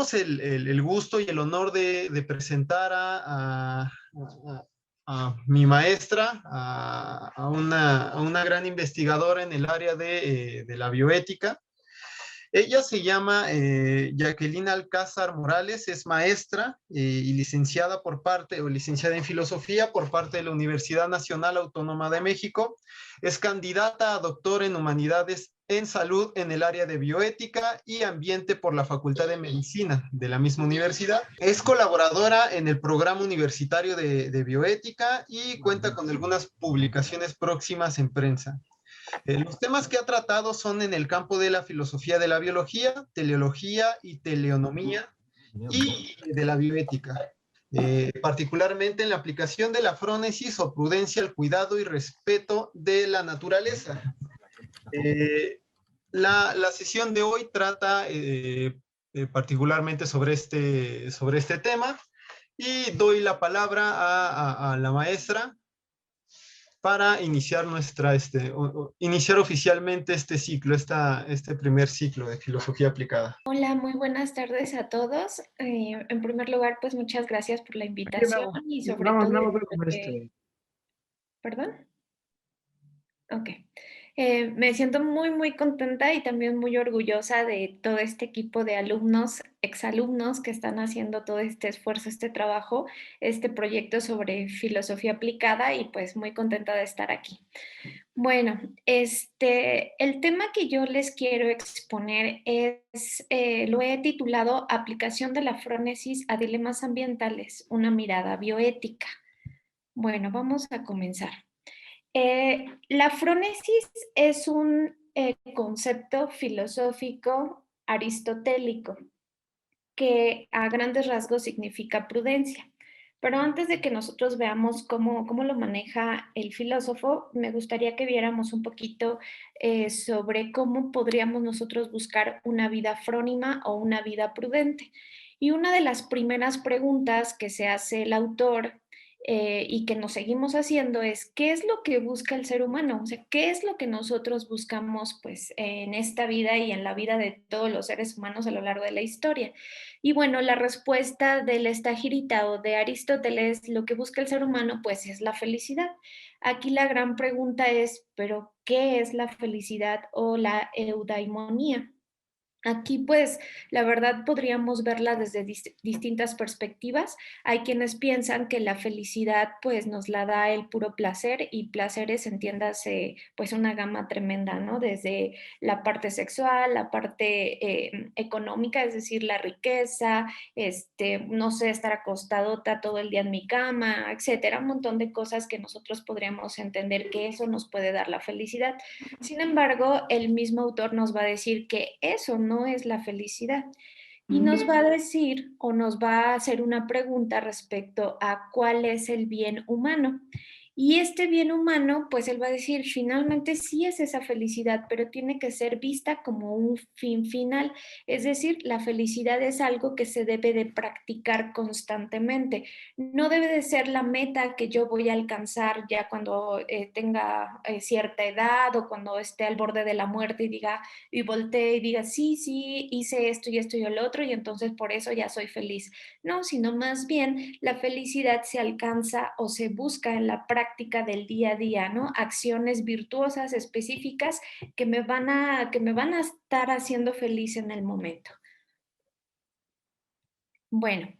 tenemos el gusto y el honor de presentar a mi maestra, a una gran investigadora en el área de la bioética. Ella se llama Jacqueline Alcázar Morales, es maestra y licenciada o licenciada en filosofía por parte de la Universidad Nacional Autónoma de México. Es candidata a doctor en humanidades en salud en el área de bioética y ambiente por la Facultad de Medicina de la misma universidad. Es colaboradora en el programa universitario de bioética y cuenta con algunas publicaciones próximas en prensa. Los temas que ha tratado son en el campo de la filosofía de la biología, teleología y teleonomía y de la bioética, particularmente en la aplicación de la frónesis o prudencia al cuidado y respeto de la naturaleza. La sesión de hoy trata particularmente sobre este tema y doy la palabra a la maestra para iniciar iniciar oficialmente este ciclo, este primer ciclo de filosofía aplicada. Hola, muy buenas tardes a todos. En primer lugar, pues muchas gracias por la invitación y sobre todo porque... ¿Perdón? Ok. Me siento muy, muy contenta y también muy orgullosa de todo este equipo de alumnos, exalumnos que están haciendo todo este esfuerzo, este trabajo, este proyecto sobre filosofía aplicada y pues muy contenta de estar aquí. Bueno, el tema que yo les quiero exponer lo he titulado Aplicación de la frónesis a dilemas ambientales, una mirada bioética. Bueno, vamos a comenzar. La frónesis es un concepto filosófico aristotélico que a grandes rasgos significa prudencia. Pero antes de que nosotros veamos cómo lo maneja el filósofo, me gustaría que viéramos un poquito sobre cómo podríamos nosotros buscar una vida frónima o una vida prudente. Y una de las primeras preguntas que se hace el autor y que nos seguimos haciendo es, ¿qué es lo que busca el ser humano? O sea, ¿qué es lo que nosotros buscamos pues, en esta vida y en la vida de todos los seres humanos a lo largo de la historia? Y bueno, la respuesta del Estagirita o de Aristóteles, lo que busca el ser humano, pues es la felicidad. Aquí la gran pregunta es, ¿pero qué es la felicidad o la eudaimonía? Aquí, pues, la verdad podríamos verla desde distintas perspectivas. Hay quienes piensan que la felicidad, pues, nos la da el puro placer y placeres, entiéndase, pues, una gama tremenda, ¿no? Desde la parte sexual, la parte económica, es decir, la riqueza, no sé, estar acostadota todo el día en mi cama, etcétera, un montón de cosas que nosotros podríamos entender que eso nos puede dar la felicidad. Sin embargo, el mismo autor nos va a decir que eso no es la felicidad y nos va a decir o nos va a hacer una pregunta respecto a cuál es el bien humano. Y este bien humano, pues él va a decir, finalmente sí es esa felicidad, pero tiene que ser vista como un fin final. Es decir, la felicidad es algo que se debe de practicar constantemente. No debe de ser la meta que yo voy a alcanzar ya cuando tenga cierta edad o cuando esté al borde de la muerte y diga, y voltee y diga, sí, sí, hice esto y esto y el otro y entonces por eso ya soy feliz. No, sino más bien la felicidad se alcanza o se busca en la práctica del día a día, ¿no? Acciones virtuosas específicas que me van a estar haciendo feliz en el momento. Bueno,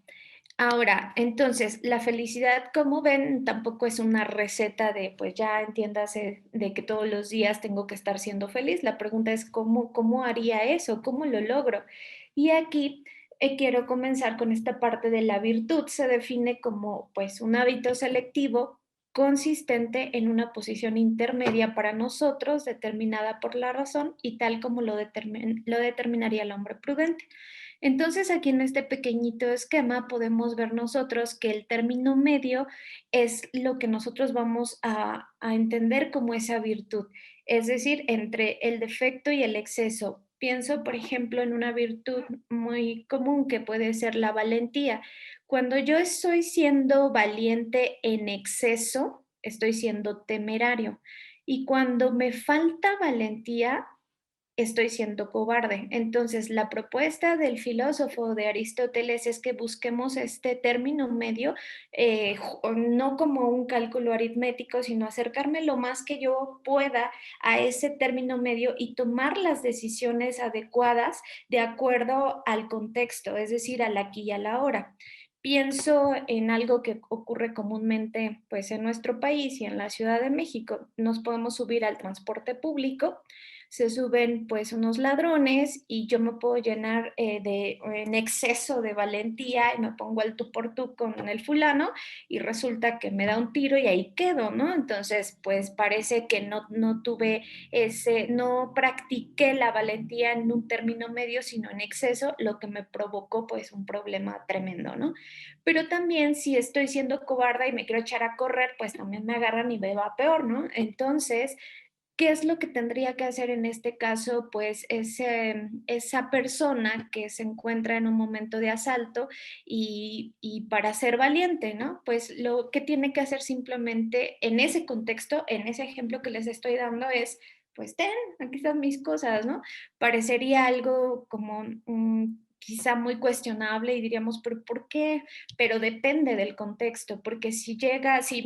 ahora, entonces, la felicidad, como ven, tampoco es una receta de, pues ya entiéndase, de que todos los días tengo que estar siendo feliz. La pregunta es, ¿cómo haría eso? ¿Cómo lo logro? Y aquí quiero comenzar con esta parte de la virtud. Se define como, pues, un hábito selectivo consistente en una posición intermedia para nosotros, determinada por la razón y tal como lo determinaría el hombre prudente. Entonces, aquí en este pequeñito esquema podemos ver nosotros que el término medio es lo que nosotros vamos a entender como esa virtud, es decir, entre el defecto y el exceso. Pienso, por ejemplo, en una virtud muy común que puede ser la valentía. Cuando yo estoy siendo valiente en exceso, estoy siendo temerario. Y cuando me falta valentía, estoy siendo cobarde. Entonces, la propuesta del filósofo de Aristóteles es que busquemos este término medio, no como un cálculo aritmético, sino acercarme lo más que yo pueda a ese término medio y tomar las decisiones adecuadas de acuerdo al contexto, es decir, al aquí y a la hora. Pienso en algo que ocurre comúnmente pues, en nuestro país y en la Ciudad de México. Nos podemos subir al transporte público, se suben pues unos ladrones y yo me puedo llenar en exceso de valentía y me pongo al tú por tú con el fulano y resulta que me da un tiro y ahí quedo, ¿no? Entonces pues parece que no tuve no practiqué la valentía en un término medio, sino en exceso, lo que me provocó pues un problema tremendo, ¿no? Pero también si estoy siendo cobarde y me quiero echar a correr, pues también me agarran y me va peor, ¿no? Entonces, ¿qué es lo que tendría que hacer en este caso? Pues esa persona que se encuentra en un momento de asalto y para ser valiente, ¿no? Pues lo que tiene que hacer simplemente en ese contexto, en ese ejemplo que les estoy dando es, pues ten, aquí están mis cosas, ¿no? Parecería algo como quizá muy cuestionable y diríamos, pero ¿por qué? Pero depende del contexto, porque si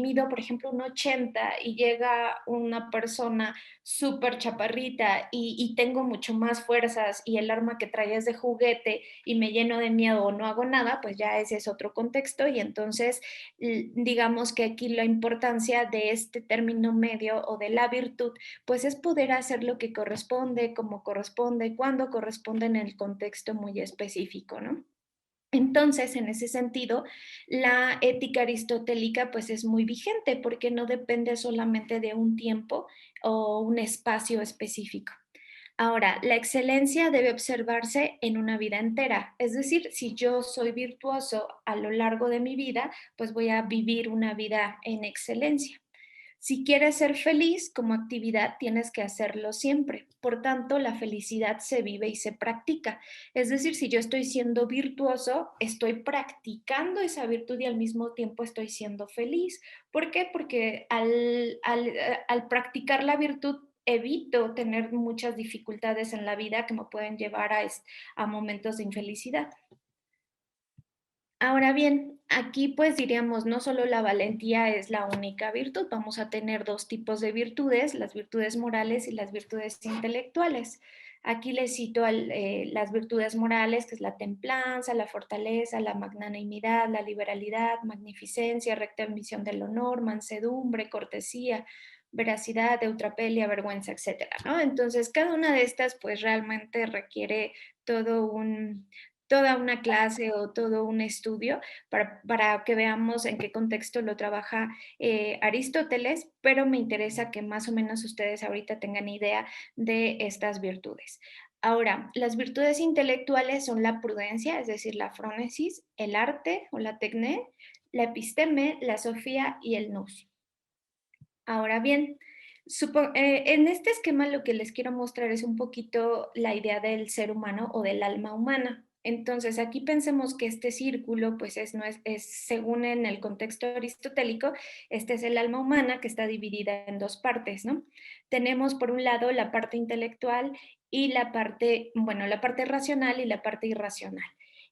mido, por ejemplo, un 80 y llega una persona súper chaparrita y tengo mucho más fuerzas y el arma que trae es de juguete y me lleno de miedo o no hago nada, pues ya ese es otro contexto y entonces digamos que aquí la importancia de este término medio o de la virtud, pues es poder hacer lo que corresponde, como corresponde, cuando corresponde en el contexto muy específico, ¿no? Entonces, en ese sentido, la ética aristotélica pues es muy vigente porque no depende solamente de un tiempo o un espacio específico. Ahora, la excelencia debe observarse en una vida entera, es decir, si yo soy virtuoso a lo largo de mi vida, pues voy a vivir una vida en excelencia. Si quieres ser feliz como actividad, tienes que hacerlo siempre. Por tanto, la felicidad se vive y se practica. Es decir, si yo estoy siendo virtuoso, estoy practicando esa virtud y al mismo tiempo estoy siendo feliz. ¿Por qué? Porque al practicar la virtud evito tener muchas dificultades en la vida que me pueden llevar a momentos de infelicidad. Ahora bien, aquí pues diríamos, no solo la valentía es la única virtud, vamos a tener dos tipos de virtudes, las virtudes morales y las virtudes intelectuales. Aquí les cito las virtudes morales, que es la templanza, la fortaleza, la magnanimidad, la liberalidad, magnificencia, recta ambición del honor, mansedumbre, cortesía, veracidad, eutrapelia, vergüenza, etcétera, ¿no? Entonces, cada una de estas pues realmente requiere todo toda una clase o todo un estudio para que veamos en qué contexto lo trabaja Aristóteles, pero me interesa que más o menos ustedes ahorita tengan idea de estas virtudes. Ahora, las virtudes intelectuales son la prudencia, es decir, la frónesis, el arte o la tecné, la episteme, la sofía y el nous. Ahora bien, en este esquema lo que les quiero mostrar es un poquito la idea del ser humano o del alma humana. Entonces, aquí pensemos que este círculo, pues según en el contexto aristotélico, este es el alma humana que está dividida en dos partes, ¿no? Tenemos por un lado la parte intelectual y la parte racional y la parte irracional.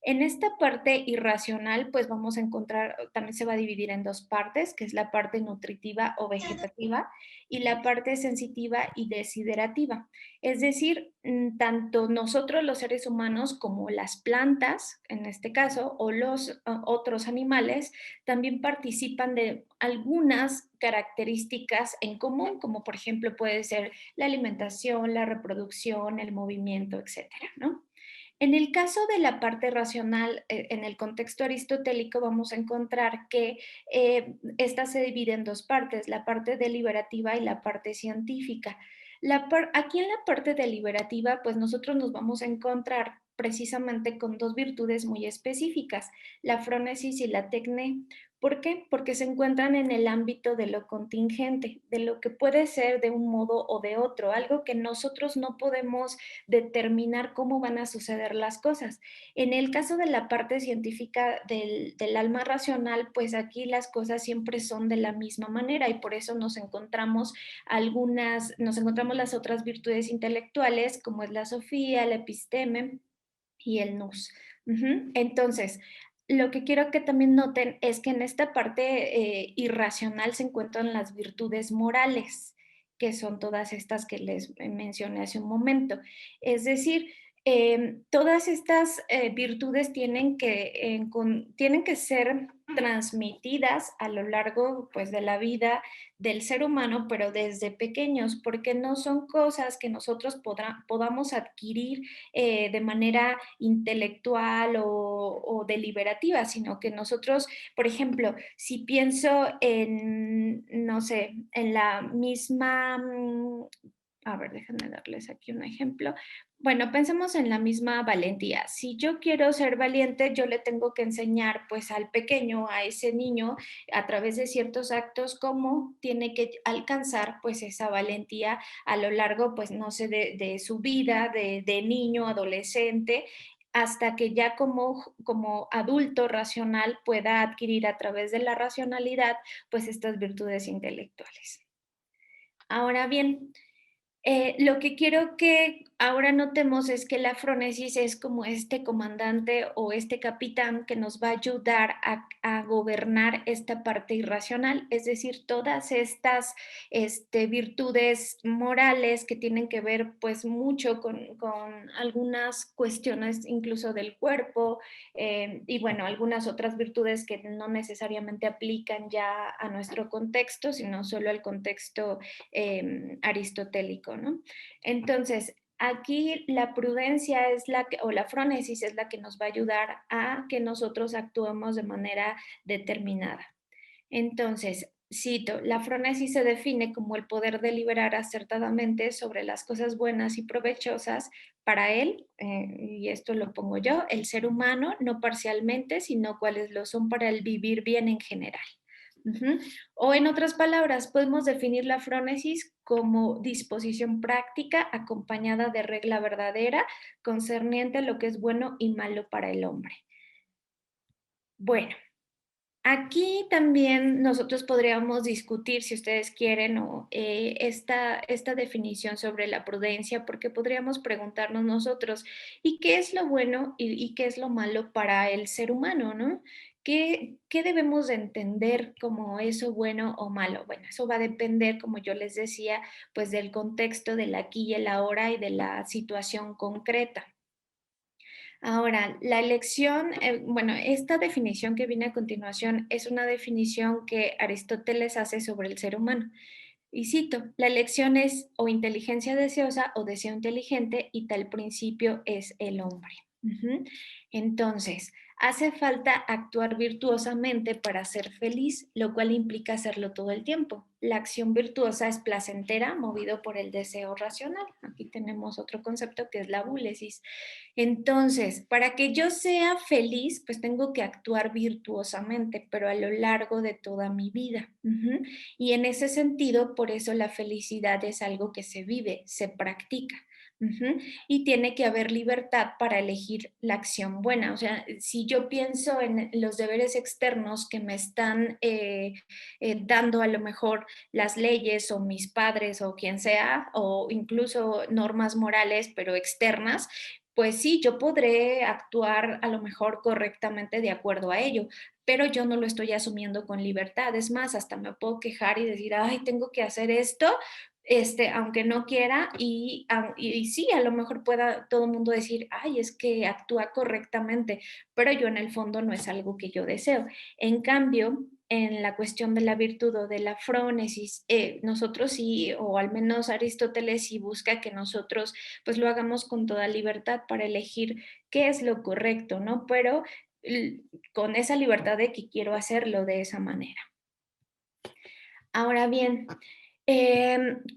En esta parte irracional, pues vamos a encontrar, también se va a dividir en dos partes, que es la parte nutritiva o vegetativa y la parte sensitiva y desiderativa. Es decir, tanto nosotros los seres humanos como las plantas, en este caso, o los otros animales, también participan de algunas características en común, como por ejemplo puede ser la alimentación, la reproducción, el movimiento, etcétera, ¿no? En el caso de la parte racional, en el contexto aristotélico, vamos a encontrar que esta se divide en dos partes, la parte deliberativa y la parte científica. Aquí en la parte deliberativa, pues nosotros nos vamos a encontrar precisamente con dos virtudes muy específicas, la frónesis y la tecné. ¿Por qué? Porque se encuentran en el ámbito de lo contingente, de lo que puede ser de un modo o de otro, algo que nosotros no podemos determinar cómo van a suceder las cosas. En el caso de la parte científica del alma racional, pues aquí las cosas siempre son de la misma manera y por eso nos encontramos las otras virtudes intelectuales como es la sofía, el episteme y el nous. Entonces, lo que quiero que también noten es que en esta parte irracional se encuentran las virtudes morales, que son todas estas que les mencioné hace un momento. Es decir, todas estas virtudes tienen que ser transmitidas a lo largo pues, de la vida del ser humano, pero desde pequeños, porque no son cosas que nosotros podamos adquirir de manera intelectual o deliberativa, sino que nosotros, por ejemplo, si pienso en, no sé, en la misma, a ver, déjenme darles aquí un ejemplo. Bueno, pensemos en la misma valentía. Si yo quiero ser valiente, yo le tengo que enseñar pues al pequeño, a ese niño, a través de ciertos actos, cómo tiene que alcanzar pues esa valentía a lo largo, pues no sé, de su vida, de niño, adolescente, hasta que ya como adulto racional pueda adquirir a través de la racionalidad pues estas virtudes intelectuales. Ahora bien, lo que quiero que ahora notemos es que la frónesis es como este comandante o este capitán que nos va a ayudar a gobernar esta parte irracional, es decir, todas estas virtudes morales que tienen que ver pues mucho con algunas cuestiones incluso del cuerpo y bueno, algunas otras virtudes que no necesariamente aplican ya a nuestro contexto, sino solo al contexto aristotélico, ¿no? Entonces, aquí la prudencia es o la frónesis es la que nos va a ayudar a que nosotros actuemos de manera determinada. Entonces, cito, la frónesis se define como el poder deliberar acertadamente sobre las cosas buenas y provechosas para él, y esto lo pongo yo, el ser humano, no parcialmente, sino cuáles lo son para el vivir bien en general. O en otras palabras, podemos definir la frónesis como disposición práctica acompañada de regla verdadera concerniente a lo que es bueno y malo para el hombre. Bueno, aquí también nosotros podríamos discutir, si ustedes quieren, esta definición sobre la prudencia, porque podríamos preguntarnos nosotros, ¿y qué es lo bueno y qué es lo malo para el ser humano, no? ¿Qué debemos de entender como eso bueno o malo? Bueno, eso va a depender, como yo les decía, pues del contexto del aquí y el ahora y de la situación concreta. Ahora, la elección, bueno, esta definición que viene a continuación es una definición que Aristóteles hace sobre el ser humano. Y cito, la elección es o inteligencia deseosa o deseo inteligente y tal principio es el hombre. Entonces, hace falta actuar virtuosamente para ser feliz, lo cual implica hacerlo todo el tiempo. La acción virtuosa es placentera, movido por el deseo racional. Aquí tenemos otro concepto que es la búlesis. Entonces, para que yo sea feliz, pues tengo que actuar virtuosamente, pero a lo largo de toda mi vida. Y en ese sentido, por eso la felicidad es algo que se vive, se practica. Y tiene que haber libertad para elegir la acción buena. O sea, si yo pienso en los deberes externos que me están dando a lo mejor las leyes o mis padres o quien sea, o incluso normas morales, pero externas, pues sí, yo podré actuar a lo mejor correctamente de acuerdo a ello, pero yo no lo estoy asumiendo con libertad. Es más, hasta me puedo quejar y decir, ay, tengo que hacer esto, aunque no quiera, y sí, a lo mejor pueda todo el mundo decir, ay, es que actúa correctamente, pero yo en el fondo no es algo que yo deseo. En cambio, en la cuestión de la virtud o de la frónesis, nosotros sí, o al menos Aristóteles sí busca que nosotros pues lo hagamos con toda libertad para elegir qué es lo correcto, ¿no? Pero con esa libertad de que quiero hacerlo de esa manera. Ahora bien,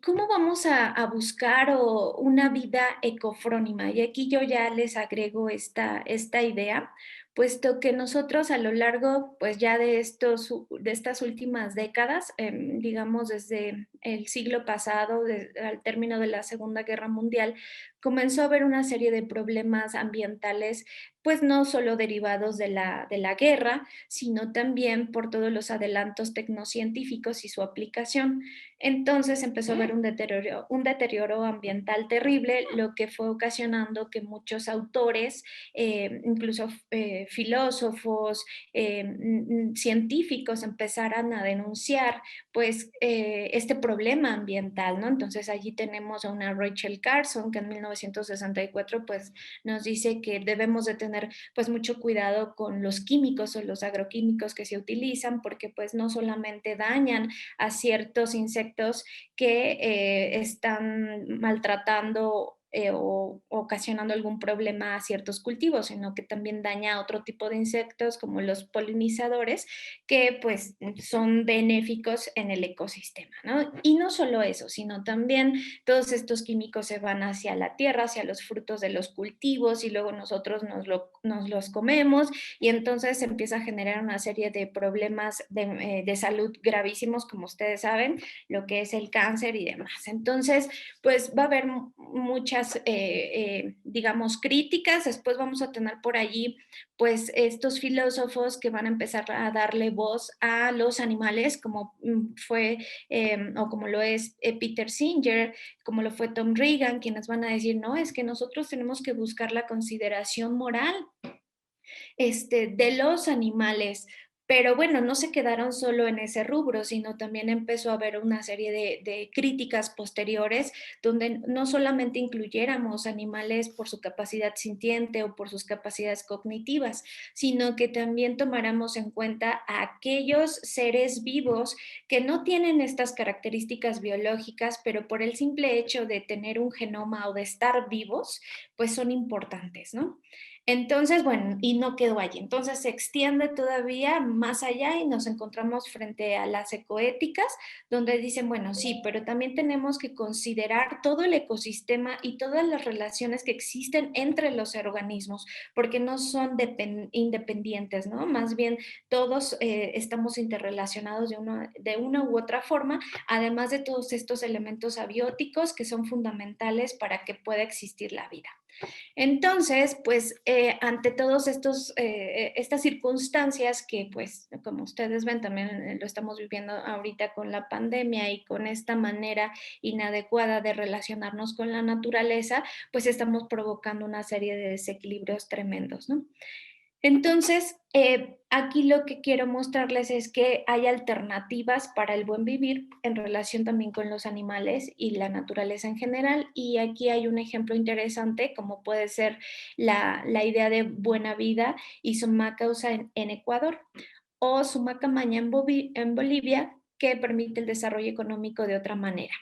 ¿cómo vamos a buscar una vida ecofrónima? Y aquí yo ya les agrego esta idea, puesto que nosotros a lo largo, pues ya de estas últimas décadas, digamos desde el siglo pasado, al término de la Segunda Guerra Mundial, comenzó a haber una serie de problemas ambientales, pues no solo derivados de la guerra, sino también por todos los adelantos tecnocientíficos y su aplicación. Entonces empezó a haber un deterioro ambiental terrible, lo que fue ocasionando que muchos autores, incluso filósofos, científicos empezaran a denunciar pues este problema ambiental, ¿no? Entonces allí tenemos a una Rachel Carson que en 1964 pues nos dice que debemos de tener pues mucho cuidado con los químicos o los agroquímicos que se utilizan porque pues no solamente dañan a ciertos insectos que están maltratando o ocasionando algún problema a ciertos cultivos, sino que también daña a otro tipo de insectos como los polinizadores, que pues son benéficos en el ecosistema, ¿no? Y no solo eso, sino también todos estos químicos se van hacia la tierra, hacia los frutos de los cultivos y luego nosotros nos los comemos y entonces se empieza a generar una serie de problemas de salud gravísimos, como ustedes saben, lo que es el cáncer y demás. Entonces, pues va a haber muchas, digamos, críticas. Después vamos a tener por allí, pues, estos filósofos que van a empezar a darle voz a los animales, como fue o como lo es Peter Singer, como lo fue Tom Regan, quienes van a decir, no, es que nosotros tenemos que buscar la consideración moral de los animales. Pero bueno, no se quedaron solo en ese rubro, sino también empezó a haber una serie de críticas posteriores donde no solamente incluyéramos animales por su capacidad sintiente o por sus capacidades cognitivas, sino que también tomáramos en cuenta a aquellos seres vivos que no tienen estas características biológicas, pero por el simple hecho de tener un genoma o de estar vivos, pues son importantes, ¿no? Entonces, bueno, y no quedó allí. Entonces se extiende todavía más allá y nos encontramos frente a las ecoéticas, donde dicen, bueno, sí, pero también tenemos que considerar todo el ecosistema y todas las relaciones que existen entre los organismos, porque no son independientes, ¿no? Más bien todos estamos interrelacionados de una u otra forma, además de todos estos elementos abióticos que son fundamentales para que pueda existir la vida. Entonces, pues ante todas estas circunstancias que, pues, como ustedes ven, también lo estamos viviendo ahorita con la pandemia y con esta manera inadecuada de relacionarnos con la naturaleza, pues estamos provocando una serie de desequilibrios tremendos, ¿no? Entonces, aquí lo que quiero mostrarles es que hay alternativas para el buen vivir en relación también con los animales y la naturaleza en general. Y aquí hay un ejemplo interesante, como puede ser la idea de buena vida y Sumacausa en Ecuador o Sumacamaña en Bolivia, que permite el desarrollo económico de otra manera.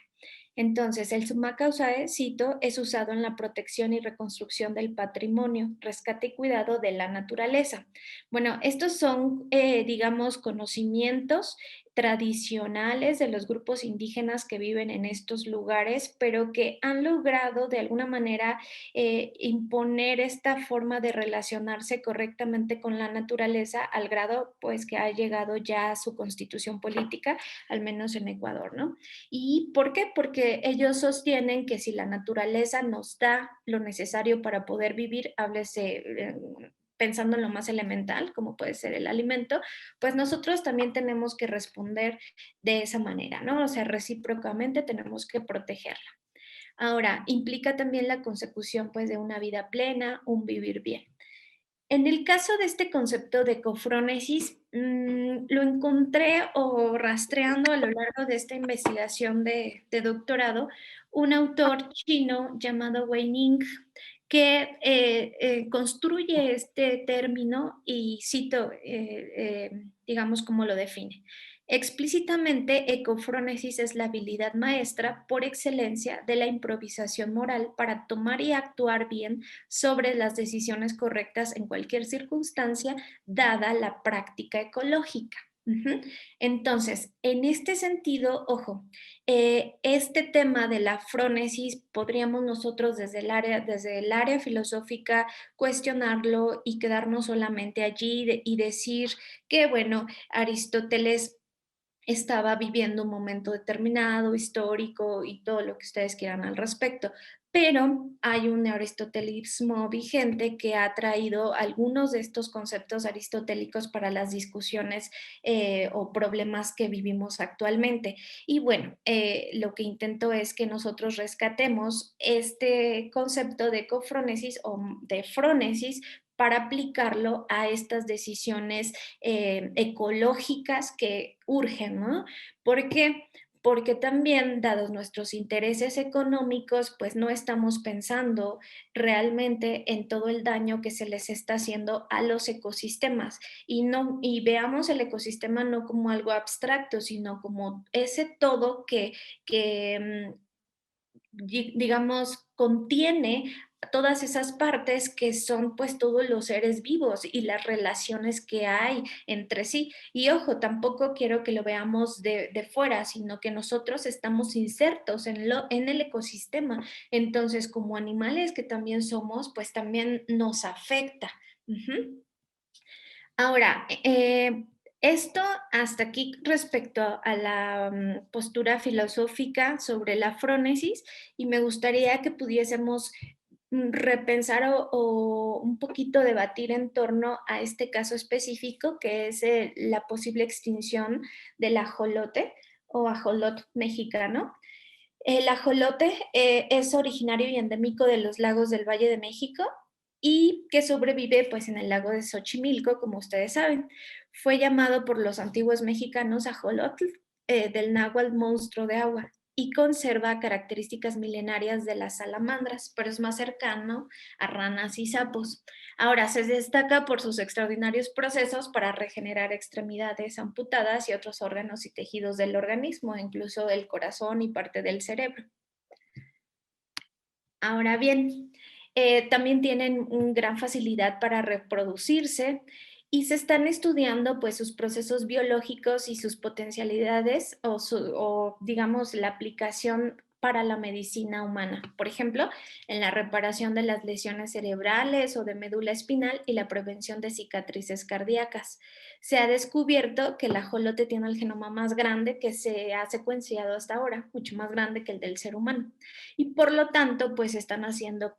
Entonces, el Sumacausae, cito, es usado en la protección y reconstrucción del patrimonio, rescate y cuidado de la naturaleza. Bueno, estos son, digamos, conocimientos tradicionales de los grupos indígenas que viven en estos lugares, pero que han logrado de alguna manera imponer esta forma de relacionarse correctamente con la naturaleza al grado pues que ha llegado ya a su constitución política, al menos en Ecuador, ¿no? ¿Y por qué? Porque ellos sostienen que si la naturaleza nos da lo necesario para poder vivir, háblese pensando en lo más elemental, como puede ser el alimento, pues nosotros también tenemos que responder de esa manera, ¿no? O sea, recíprocamente tenemos que protegerla. Ahora, implica también la consecución pues de una vida plena, un vivir bien. En el caso de este concepto de cofrónesis, lo encontré o rastreando a lo largo de esta investigación de doctorado, un autor chino llamado Wei Ning, que construye este término y cito, digamos, cómo lo define. Explícitamente, ecofrónesis es la habilidad maestra por excelencia de la improvisación moral para tomar y actuar bien sobre las decisiones correctas en cualquier circunstancia, dada la práctica ecológica. Entonces, en este sentido, ojo, este tema de la frónesis podríamos nosotros desde el área filosófica cuestionarlo y quedarnos solamente allí y decir que, bueno, Aristóteles estaba viviendo un momento determinado, histórico y todo lo que ustedes quieran al respecto. Pero hay un aristotelismo vigente que ha traído algunos de estos conceptos aristotélicos para las discusiones o problemas que vivimos actualmente. Y bueno, lo que intento es que nosotros rescatemos este concepto de cofrónesis o de frónesis para aplicarlo a estas decisiones ecológicas que urgen, ¿no? ¿Por qué? Porque también, dados nuestros intereses económicos, pues no estamos pensando realmente en todo el daño que se les está haciendo a los ecosistemas y veamos el ecosistema no como algo abstracto, sino como ese todo que digamos, contiene todas esas partes que son pues todos los seres vivos y las relaciones que hay entre sí. Y ojo, tampoco quiero que lo veamos de fuera, sino que nosotros estamos insertos en el ecosistema. Entonces, como animales que también somos, pues también nos afecta. Ahora, esto hasta aquí respecto a la postura filosófica sobre la frónesis y me gustaría que pudiésemos repensar o un poquito debatir en torno a este caso específico que es la posible extinción del ajolote o ajolot mexicano. El ajolote es originario y endémico de los lagos del Valle de México y que sobrevive pues en el lago de Xochimilco, como ustedes saben. Fue llamado por los antiguos mexicanos ajolotl, del náhuatl monstruo de agua, y conserva características milenarias de las salamandras, pero es más cercano a ranas y sapos. Ahora, se destaca por sus extraordinarios procesos para regenerar extremidades amputadas y otros órganos y tejidos del organismo, incluso el corazón y parte del cerebro. Ahora bien, también tienen una gran facilidad para reproducirse y se están estudiando pues sus procesos biológicos y sus potencialidades o digamos la aplicación para la medicina humana. Por ejemplo, en la reparación de las lesiones cerebrales o de médula espinal y la prevención de cicatrices cardíacas. Se ha descubierto que el ajolote tiene el genoma más grande que se ha secuenciado hasta ahora, mucho más grande que el del ser humano. Y por lo tanto, pues están haciendo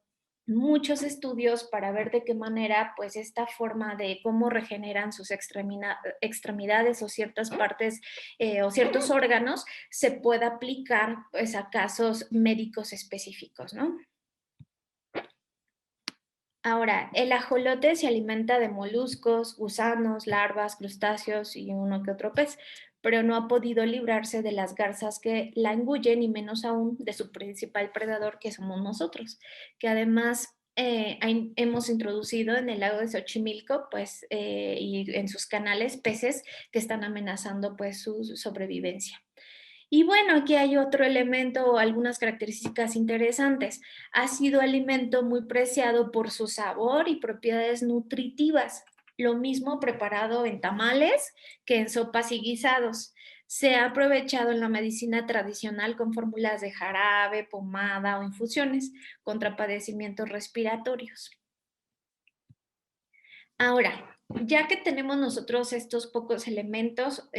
muchos estudios para ver de qué manera, pues esta forma de cómo regeneran sus extremidades o ciertas partes o ciertos órganos se pueda aplicar pues a casos médicos específicos, ¿no? Ahora, el ajolote se alimenta de moluscos, gusanos, larvas, crustáceos y uno que otro pez, pero no ha podido librarse de las garzas que la engullen y menos aún de su principal predador que somos nosotros, que además hemos introducido en el lago de Xochimilco pues, y en sus canales peces que están amenazando pues, su sobrevivencia. Y bueno, aquí hay otro elemento o algunas características interesantes. Ha sido alimento muy preciado por su sabor y propiedades nutritivas. Lo mismo preparado en tamales que en sopas y guisados. Se ha aprovechado en la medicina tradicional con fórmulas de jarabe, pomada o infusiones contra padecimientos respiratorios. Ahora, ya que tenemos nosotros estos pocos elementos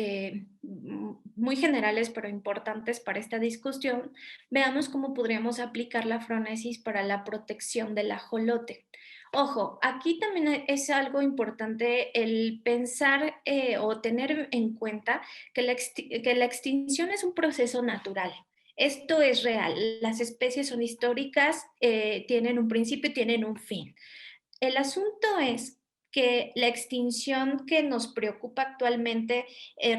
muy generales pero importantes para esta discusión, veamos cómo podríamos aplicar la frónesis para la protección del ajolote. Ojo, aquí también es algo importante el pensar o tener en cuenta que la extinción es un proceso natural. Esto es real. Las especies son históricas, tienen un principio y tienen un fin. El asunto es que la extinción que nos preocupa actualmente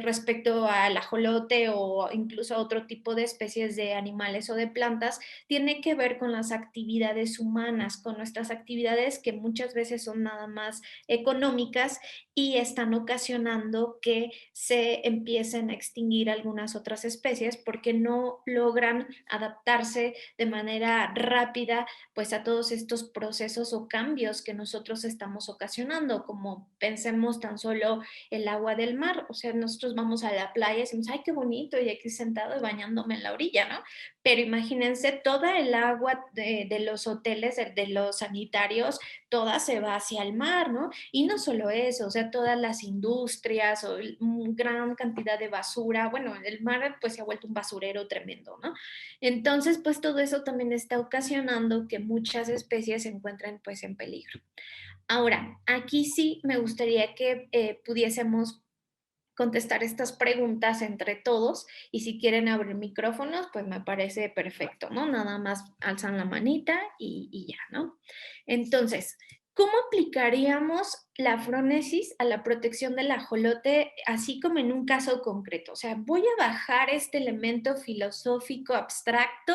respecto al ajolote o incluso a otro tipo de especies de animales o de plantas tiene que ver con las actividades humanas, con nuestras actividades que muchas veces son nada más económicas y están ocasionando que se empiecen a extinguir algunas otras especies porque no logran adaptarse de manera rápida pues a todos estos procesos o cambios que nosotros estamos ocasionando. cambiando, como pensemos tan solo el agua del mar. O sea, nosotros vamos a la playa y decimos, ay, qué bonito, y aquí sentado y bañándome en la orilla, ¿no? Pero imagínense, toda el agua de los hoteles, de los sanitarios, toda se va hacia el mar, ¿no? Y no solo eso, o sea, todas las industrias o gran cantidad de basura, bueno, el mar pues se ha vuelto un basurero tremendo, ¿no? Entonces, pues todo eso también está ocasionando que muchas especies se encuentren pues en peligro. Ahora, aquí sí me gustaría que pudiésemos contestar estas preguntas entre todos y si quieren abrir micrófonos, pues me parece perfecto, ¿no? Nada más alzan la manita y ya, ¿no? Entonces, ¿cómo aplicaríamos la frónesis a la protección del ajolote, así como en un caso concreto? O sea, voy a bajar este elemento filosófico abstracto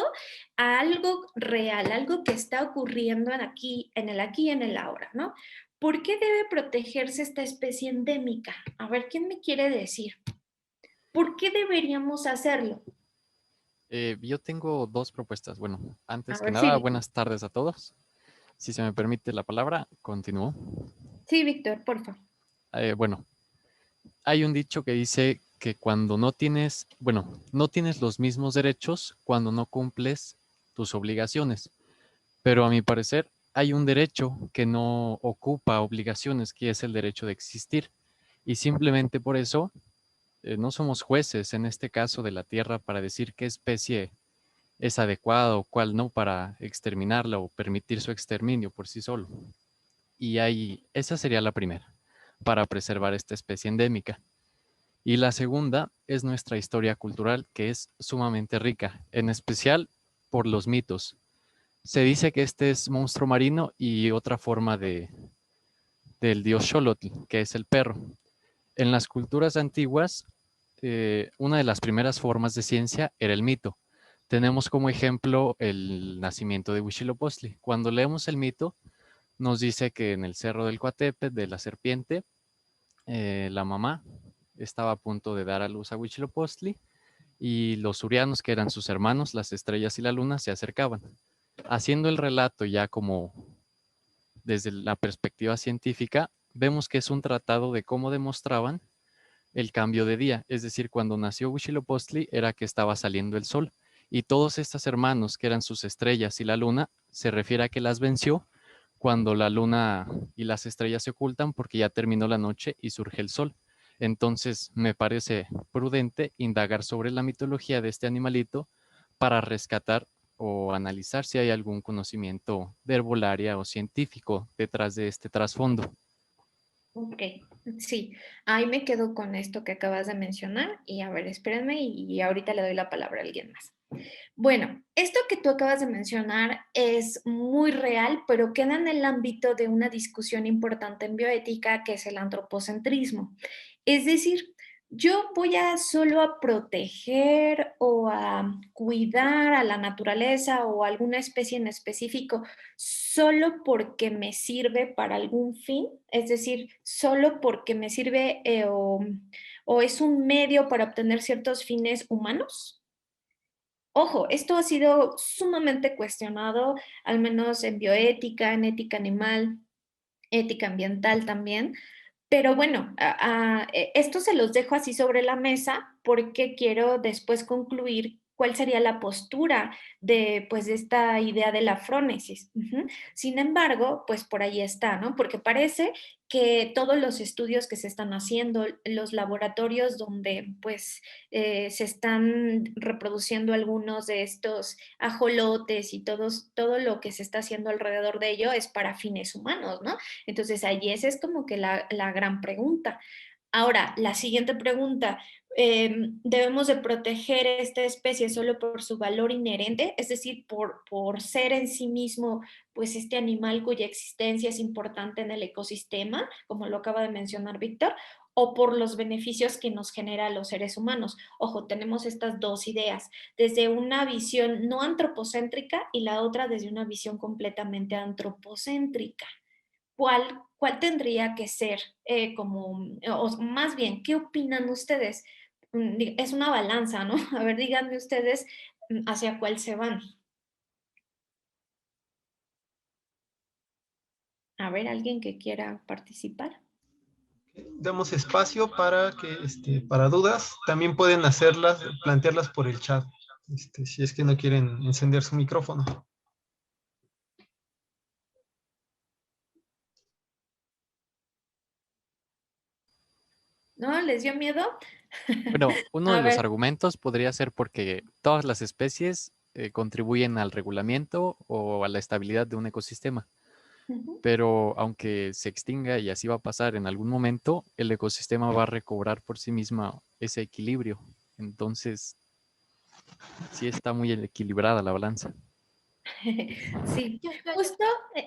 a algo real, algo que está ocurriendo en el aquí y en el ahora, ¿no? ¿Por qué debe protegerse esta especie endémica? A ver, ¿quién me quiere decir? ¿Por qué deberíamos hacerlo? Yo tengo dos propuestas. Bueno, A antes que ver, sí, nada, Víctor. buenas tardes a todos. Si se me permite la palabra, continúo. Sí, Víctor, porfa. Bueno, hay un dicho que dice que cuando no tienes, bueno, no tienes los mismos derechos cuando no cumples tus obligaciones. Pero a mi parecer hay un derecho que no ocupa obligaciones, que es el derecho de existir. Y simplemente por eso no somos jueces en este caso de la Tierra para decir qué especie es adecuada o cuál no para exterminarla o permitir su exterminio por sí solo. Y ahí, esa sería la primera, para preservar esta especie endémica. Y la segunda es nuestra historia cultural, que es sumamente rica, en especial por los mitos. Se dice que este es monstruo marino y otra forma del dios Xolotl, que es el perro. En las culturas antiguas, una de las primeras formas de ciencia era el mito. Tenemos como ejemplo el nacimiento de Huitzilopochtli. Cuando leemos el mito, nos dice que en el cerro del Coatepec, de la serpiente, la mamá estaba a punto de dar a luz a Huitzilopochtli y los surianos, que eran sus hermanos, las estrellas y la luna, se acercaban. Haciendo el relato ya como desde la perspectiva científica, vemos que es un tratado de cómo demostraban el cambio de día. Es decir, cuando nació Huitzilopochtli era que estaba saliendo el sol y todos estos hermanos que eran sus estrellas y la luna, se refiere a que las venció cuando la luna y las estrellas se ocultan porque ya terminó la noche y surge el sol. Entonces me parece prudente indagar sobre la mitología de este animalito para rescatar o analizar si hay algún conocimiento de herbolaria o científico detrás de este trasfondo. Ok, sí, ahí me quedo con esto que acabas de mencionar y a ver, espérenme y ahorita le doy la palabra a alguien más. Bueno, esto que tú acabas de mencionar es muy real, pero queda en el ámbito de una discusión importante en bioética, que es el antropocentrismo. Es decir, yo voy a solo a proteger o a cuidar a la naturaleza o a alguna especie en específico solo porque me sirve para algún fin, es decir, solo porque me sirve o es un medio para obtener ciertos fines humanos. Ojo, esto ha sido sumamente cuestionado, al menos en bioética, en ética animal, ética ambiental también. Pero bueno, esto se los dejo así sobre la mesa porque quiero después concluir cuál sería la postura de, pues, de esta idea de la frónesis. Ujú. Sin embargo, pues por ahí está, ¿no? Porque parece que todos los estudios que se están haciendo, los laboratorios donde pues se están reproduciendo algunos de estos ajolotes y todo lo que se está haciendo alrededor de ello es para fines humanos, ¿no? Entonces, ahí esa es como que la gran pregunta. Ahora, la siguiente pregunta, ¿debemos de proteger esta especie solo por su valor inherente? Es decir, por ser en sí mismo, pues este animal cuya existencia es importante en el ecosistema, como lo acaba de mencionar Víctor, o por los beneficios que nos genera a los seres humanos. Ojo, tenemos estas dos ideas, desde una visión no antropocéntrica y la otra desde una visión completamente antropocéntrica. ¿Cuál tendría que ser o más bien, qué opinan ustedes? Es una balanza, ¿no? A ver, díganme ustedes hacia cuál se van. A ver, ¿alguien que quiera participar? Damos espacio para que, para dudas. También pueden hacerlas, plantearlas por el chat, si es que no quieren encender su micrófono. ¿No? ¿Les dio miedo? Bueno, uno A de los ver. argumentos podría ser porque todas las especies contribuyen al regulamiento o a la estabilidad de un ecosistema. Ujú. Pero aunque se extinga y así va a pasar en algún momento, el ecosistema va a recobrar por sí misma ese equilibrio. Entonces, sí está muy equilibrada la balanza. Sí, justo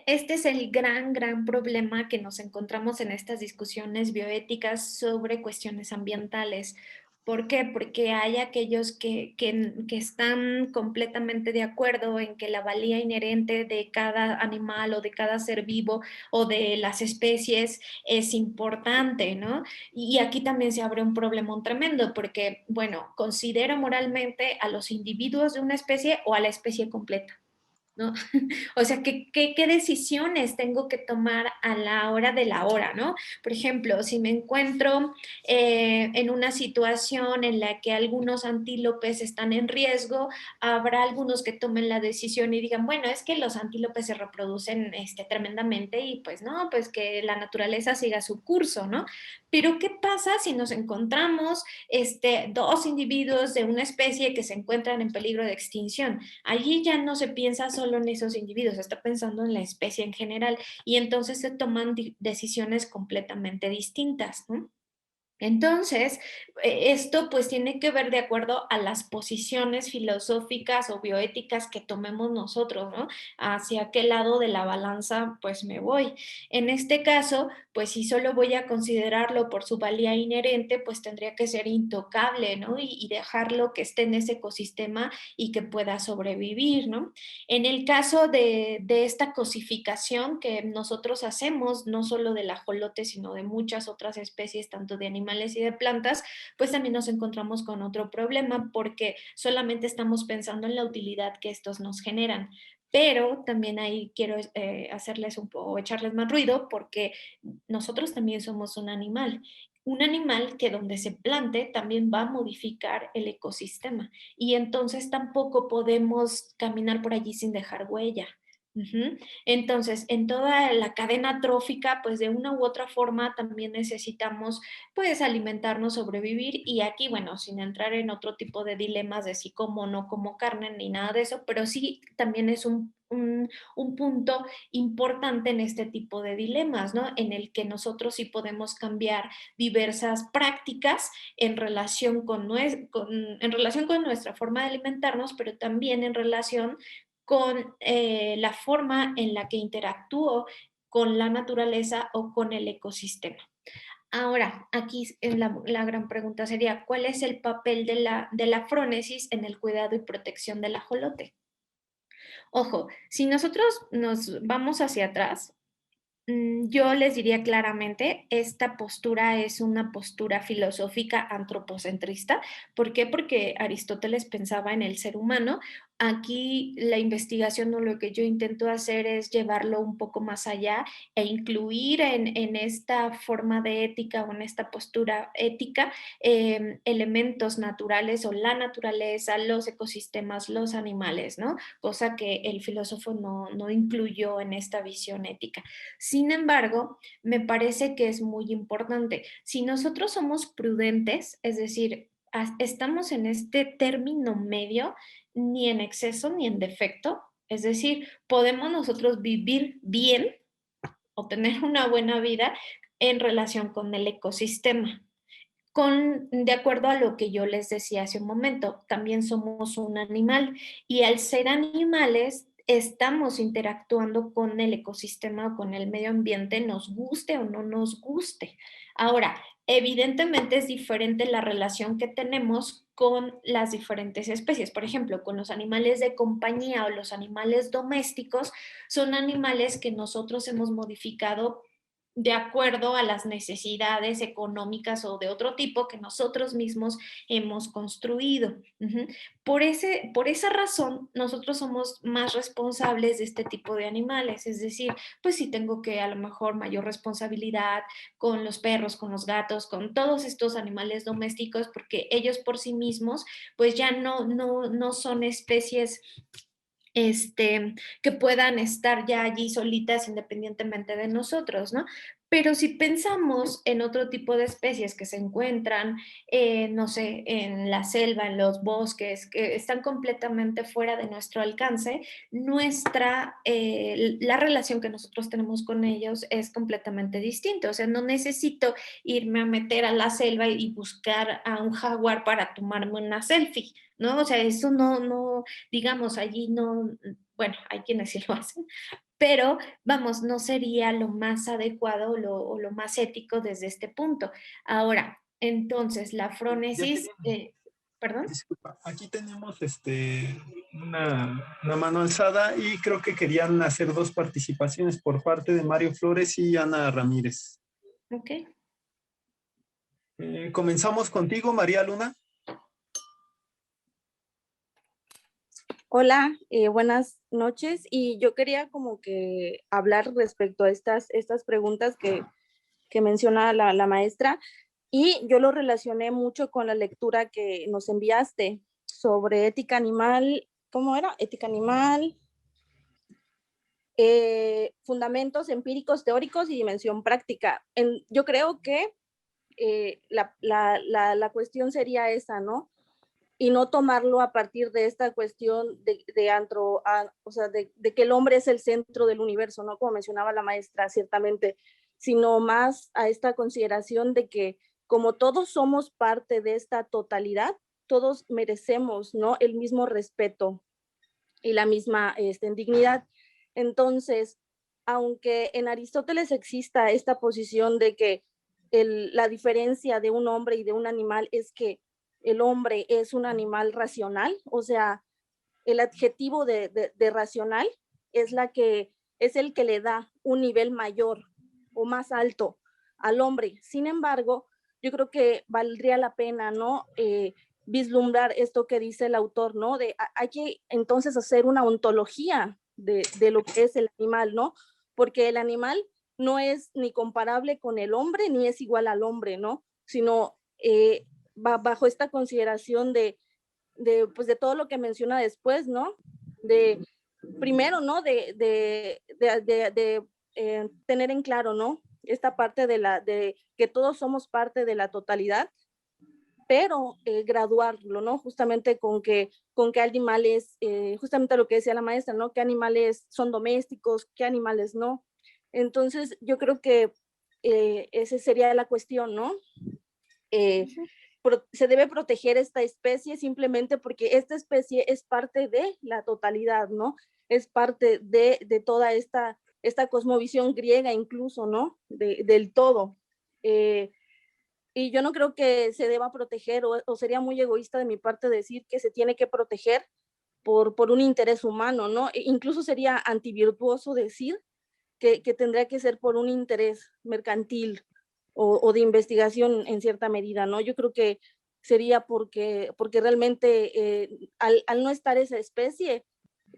este es el gran problema que nos encontramos en estas discusiones bioéticas sobre cuestiones ambientales. ¿Por qué? Porque hay aquellos que están completamente de acuerdo en que la valía inherente de cada animal o de cada ser vivo o de las especies es importante, ¿no? Y aquí también se abre un problemón tremendo porque, bueno, considero moralmente a los individuos de una especie o a la especie completa, ¿no? O sea, ¿qué decisiones tengo que tomar a la hora de la hora, ¿no? Por ejemplo, si me encuentro en una situación en la que algunos antílopes están en riesgo, habrá algunos que tomen la decisión y digan, bueno, es que los antílopes se reproducen tremendamente y pues no, pues que la naturaleza siga su curso, ¿no? Pero ¿qué pasa si nos encontramos dos individuos de una especie que se encuentran en peligro de extinción? Allí ya no se piensa solo en esos individuos, se está pensando en la especie en general y entonces se toman decisiones completamente distintas, ¿no? Entonces, esto pues tiene que ver de acuerdo a las posiciones filosóficas o bioéticas que tomemos nosotros, ¿no? Hacia qué lado de la balanza pues me voy. En este caso, pues si solo voy a considerarlo por su valía inherente, pues tendría que ser intocable, ¿no? Y dejarlo que esté en ese ecosistema y que pueda sobrevivir, ¿no? En el caso de esta cosificación que nosotros hacemos, no solo del ajolote, sino de muchas otras especies, tanto de animales y de plantas, pues también nos encontramos con otro problema porque solamente estamos pensando en la utilidad que estos nos generan. Pero también ahí quiero hacerles un poco, echarles más ruido porque nosotros también somos un animal que donde se plante también va a modificar el ecosistema y entonces tampoco podemos caminar por allí sin dejar huella. Ujú. Entonces, en toda la cadena trófica, pues de una u otra forma también necesitamos pues alimentarnos, sobrevivir y aquí, bueno, sin entrar en otro tipo de dilemas de si como o no como carne ni nada de eso, pero sí también es un punto importante en este tipo de dilemas, ¿no? En el que nosotros sí podemos cambiar diversas prácticas en relación en relación con nuestra forma de alimentarnos, pero también en relación con la forma en la que interactúo con la naturaleza o con el ecosistema. Ahora, aquí la gran pregunta sería, ¿cuál es el papel de la frónesis en el cuidado y protección del ajolote? Ojo, si nosotros nos vamos hacia atrás, yo les diría claramente, esta postura es una postura filosófica antropocentrista. ¿Por qué? Porque Aristóteles pensaba en el ser humano. Aquí la investigación o lo que yo intento hacer es llevarlo un poco más allá e incluir en esta forma de ética o en esta postura ética elementos naturales o la naturaleza, los ecosistemas, los animales, ¿no? Cosa que el filósofo no incluyó en esta visión ética. Sin embargo, me parece que es muy importante. Si nosotros somos prudentes, es decir, estamos en este término medio, ni en exceso ni en defecto, es decir, podemos nosotros vivir bien o tener una buena vida en relación con el ecosistema. De acuerdo a lo que yo les decía hace un momento, también somos un animal y al ser animales estamos interactuando con el ecosistema o con el medio ambiente, nos guste o no nos guste. Ahora, evidentemente es diferente la relación que tenemos con las diferentes especies. Por ejemplo, con los animales de compañía o los animales domésticos, son animales que nosotros hemos modificado de acuerdo a las necesidades económicas o de otro tipo que nosotros mismos hemos construido. Por esa razón, nosotros somos más responsables de este tipo de animales, es decir, pues sí tengo que a lo mejor mayor responsabilidad con los perros, con los gatos, con todos estos animales domésticos, porque ellos por sí mismos, pues ya no son especies que puedan estar ya allí solitas independientemente de nosotros, ¿no? Pero si pensamos en otro tipo de especies que se encuentran, no sé, en la selva, en los bosques, que están completamente fuera de nuestro alcance, la relación que nosotros tenemos con ellos es completamente distinta. O sea, no necesito irme a meter a la selva y buscar a un jaguar para tomarme una selfie, ¿no? O sea, eso no, digamos, allí no, bueno, hay quienes sí lo hacen, pero vamos, no sería lo más adecuado o lo más ético desde este punto. Ahora, entonces, la frónesis, ¿perdón? Disculpa, aquí tenemos una mano alzada y creo que querían hacer dos participaciones por parte de Mario Flores y Ana Ramírez. Ok. Comenzamos contigo, María Luna. Hola, buenas noches. Y yo quería como que hablar respecto a estas preguntas que menciona la maestra, y yo lo relacioné mucho con la lectura que nos enviaste sobre ética animal. ¿Cómo era? Ética animal, fundamentos empíricos, teóricos y dimensión práctica. Yo creo que la cuestión sería esa, ¿no? Y no tomarlo a partir de esta cuestión o sea, de que el hombre es el centro del universo, ¿no? Como mencionaba la maestra, ciertamente, sino más a esta consideración de que como todos somos parte de esta totalidad, todos merecemos, ¿no?, el mismo respeto y la misma dignidad. Entonces, aunque en Aristóteles exista esta posición de que la diferencia de un hombre y de un animal es que el hombre es un animal racional, o sea, el adjetivo de racional es el que le da un nivel mayor o más alto al hombre. Sin embargo, yo creo que valdría la pena, ¿no?, vislumbrar esto que dice el autor, ¿no? Hay que entonces hacer una ontología de lo que es el animal, ¿no? Porque el animal no es ni comparable con el hombre ni es igual al hombre, ¿no? Sino bajo esta consideración pues de todo lo que menciona después, ¿no? Primero, ¿no? Tener en claro, ¿no?, esta parte de que todos somos parte de la totalidad, pero graduarlo, ¿no? Justamente con que animales, justamente lo que decía la maestra, ¿no? ¿Qué animales son domésticos? ¿Qué animales no? Entonces, yo creo que esa sería la cuestión, ¿no? Se debe proteger esta especie simplemente porque esta especie es parte de la totalidad, ¿no? Es parte de toda esta cosmovisión griega incluso, ¿no? Del todo. Y yo no creo que se deba proteger, o sería muy egoísta de mi parte decir que se tiene que proteger por un interés humano, ¿no? Incluso sería antivirtuoso decir que tendría que ser por un interés mercantil o de investigación en cierta medida, ¿no? Yo creo que sería porque realmente al no estar esa especie,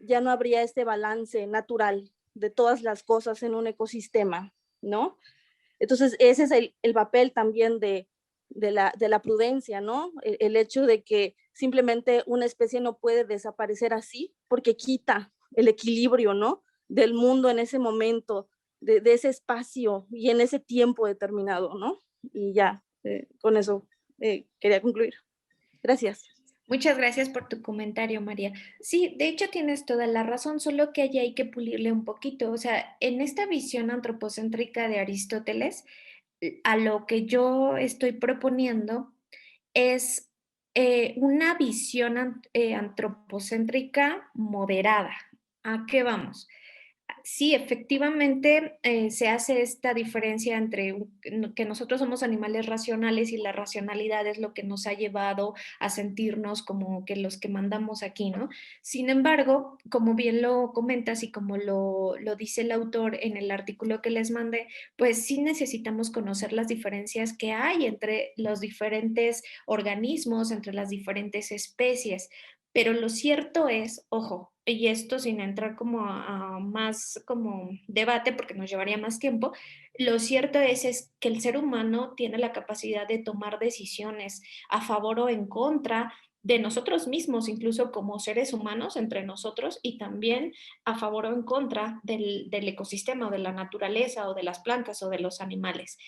ya no habría este balance natural de todas las cosas en un ecosistema, ¿no? Entonces, ese es el papel también de la prudencia, ¿no? El hecho de que simplemente una especie no puede desaparecer así porque quita el equilibrio, ¿no?, del mundo en ese momento, de ese espacio y en ese tiempo determinado, ¿no? Y ya, con eso quería concluir. Gracias. Muchas gracias por tu comentario, María. Sí, de hecho tienes toda la razón, solo que allí hay que pulirle un poquito. O sea, en esta visión antropocéntrica de Aristóteles, a lo que yo estoy proponiendo es una visión antropocéntrica moderada. ¿A qué vamos? Sí, efectivamente se hace esta diferencia entre que nosotros somos animales racionales y la racionalidad es lo que nos ha llevado a sentirnos como que los que mandamos aquí, ¿no? Sin embargo, como bien lo comentas y como lo dice el autor en el artículo que les mandé, pues sí necesitamos conocer las diferencias que hay entre los diferentes organismos, entre las diferentes especies. Pero lo cierto es, ojo, y esto sin entrar como a más como debate porque nos llevaría más tiempo, lo cierto es que el ser humano tiene la capacidad de tomar decisiones a favor o en contra de nosotros mismos, incluso como seres humanos entre nosotros y también a favor o en contra del ecosistema o de la naturaleza o de las plantas o de los animales.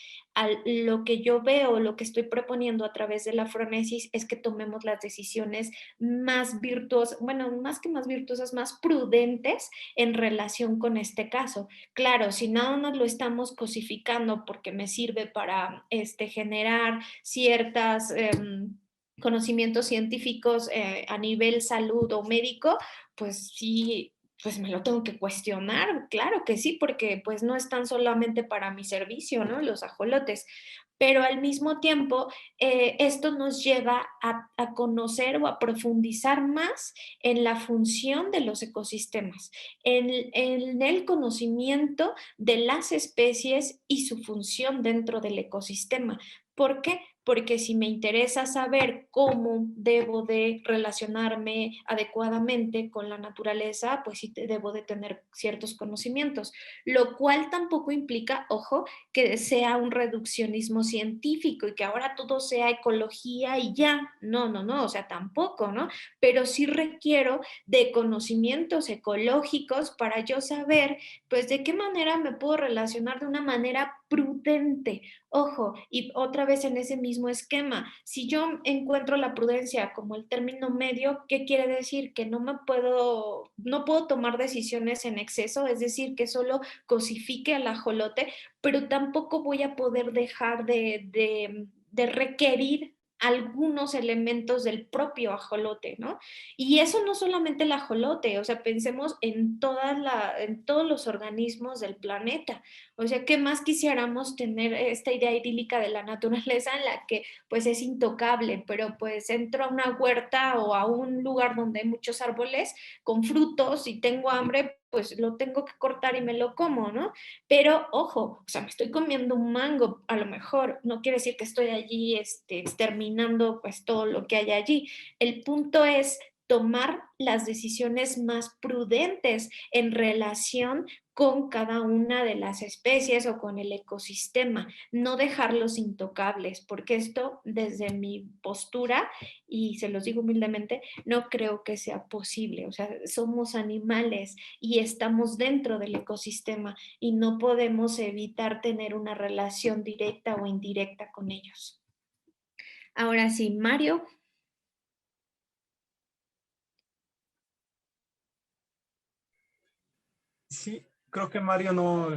Lo que yo veo, lo que estoy proponiendo a través de la fronesis es que tomemos las decisiones más virtuosas, bueno, más que más virtuosas, más prudentes en relación con este caso. Claro, si nada más lo estamos cosificando porque me sirve para generar ciertas conocimientos científicos a nivel salud o médico, pues sí, pues me lo tengo que cuestionar, claro que sí, porque pues no están solamente para mi servicio, ¿no? Los ajolotes, pero al mismo tiempo esto nos lleva a conocer o a profundizar más en la función de los ecosistemas, en el conocimiento de las especies y su función dentro del ecosistema. ¿Por qué? Porque si me interesa saber cómo debo de relacionarme adecuadamente con la naturaleza, pues sí debo de tener ciertos conocimientos, lo cual tampoco implica, ojo, que sea un reduccionismo científico y que ahora todo sea ecología y ya. No, no, no, o sea, tampoco, ¿no? Pero sí requiero de conocimientos ecológicos para yo saber, pues, de qué manera me puedo relacionar de una manera prudente. Ojo, y otra vez en ese mismo esquema, si yo encuentro la prudencia como el término medio, ¿qué quiere decir? Que no puedo tomar decisiones en exceso, es decir, que solo cosifique al ajolote, pero tampoco voy a poder dejar de requerir algunos elementos del propio ajolote, ¿no? Y eso no solamente el ajolote, o sea, pensemos en todos los organismos del planeta. O sea, ¿qué más quisiéramos tener esta idea idílica de la naturaleza en la que pues es intocable, pero pues entro a una huerta o a un lugar donde hay muchos árboles con frutos y tengo hambre, pues lo tengo que cortar y me lo como, ¿no? Pero ojo, o sea, me estoy comiendo un mango, a lo mejor no quiere decir que estoy allí exterminando pues todo lo que hay allí. El punto es tomar las decisiones más prudentes en relación con cada una de las especies o con el ecosistema, no dejarlos intocables, porque esto desde mi postura, y se los digo humildemente, no creo que sea posible. O sea, somos animales y estamos dentro del ecosistema y no podemos evitar tener una relación directa o indirecta con ellos. Ahora sí, Mario. Sí, creo que Mario no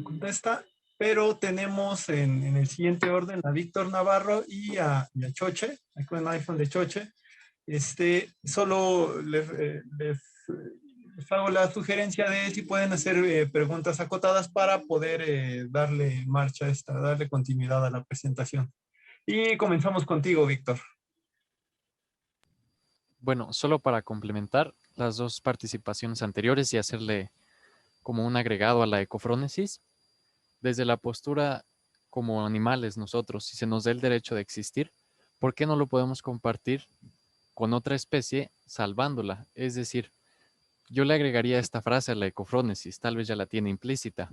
contesta, pero tenemos en el siguiente orden a Víctor Navarro y a Choche, con el iPhone de Choche. Solo les hago la sugerencia de si pueden hacer preguntas acotadas para poder darle marcha a darle continuidad a la presentación. Y comenzamos contigo, Víctor. Bueno, solo para complementar las dos participaciones anteriores y hacerle como un agregado a la ecofrónesis, desde la postura como animales nosotros, si se nos da el derecho de existir, ¿por qué no lo podemos compartir con otra especie salvándola? Es decir, yo le agregaría esta frase a la ecofrónesis, tal vez ya la tiene implícita.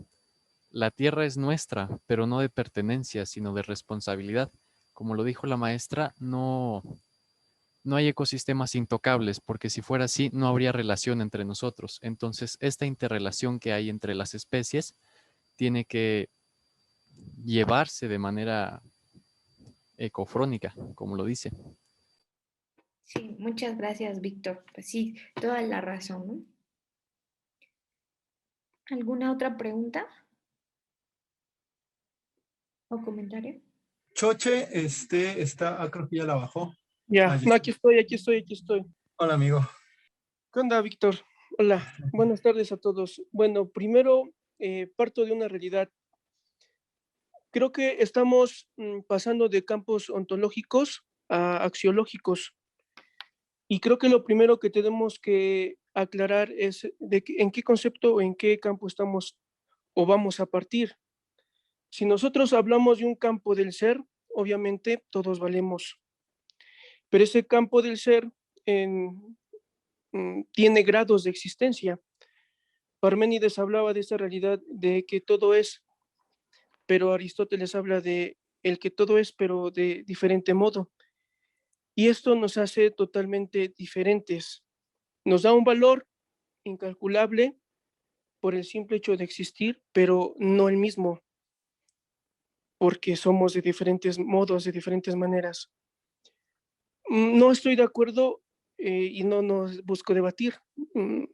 La tierra es nuestra, pero no de pertenencia, sino de responsabilidad. Como lo dijo la maestra, no hay ecosistemas intocables, porque si fuera así, no habría relación entre nosotros. Entonces, esta interrelación que hay entre las especies tiene que llevarse de manera ecofrónica, como lo dice. Sí, muchas gracias, Víctor. Pues sí, toda la razón, ¿no? ¿Alguna otra pregunta o comentario? Choche, creo que ya la bajó. Ya, no, aquí estoy. Hola, amigo. ¿Qué onda, Víctor? Hola, buenas tardes a todos. Bueno, primero parto de una realidad. Creo que estamos pasando de campos ontológicos a axiológicos. Y creo que lo primero que tenemos que aclarar es en qué concepto o en qué campo estamos o vamos a partir. Si nosotros hablamos de un campo del ser, obviamente todos valemos. Pero ese campo del ser tiene grados de existencia. Parménides hablaba de esta realidad de que todo es, pero Aristóteles habla de el que todo es, pero de diferente modo. Y esto nos hace totalmente diferentes. Nos da un valor incalculable por el simple hecho de existir, pero no el mismo, porque somos de diferentes modos, de diferentes maneras. No estoy de acuerdo y no nos busco debatir en